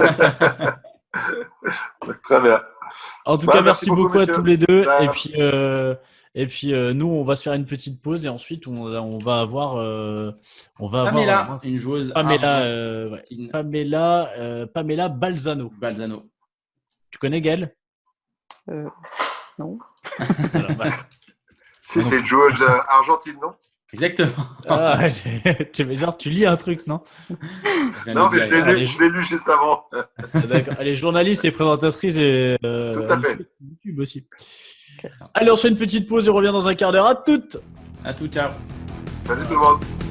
Très bien. En tout Bah, cas, merci merci beaucoup à messieurs. tous les deux. Bah, Et puis nous, on va se faire une petite pause et ensuite on va avoir, Pamela, une joueuse Pamela, argentine. Pamela Balzano. Balzano. Tu connais Gaël? Non. Voilà, bah. C'est une joueuse argentine, non? Exactement. Ah, genre, tu lis un truc, non? Non, mais je l'ai lu juste avant. D'accord. Elle est journaliste et présentatrice et Tout à fait. YouTube aussi. Allez, on se fait une petite pause et on revient dans un quart d'heure. À toutes. À tout, ciao. Salut tout le monde.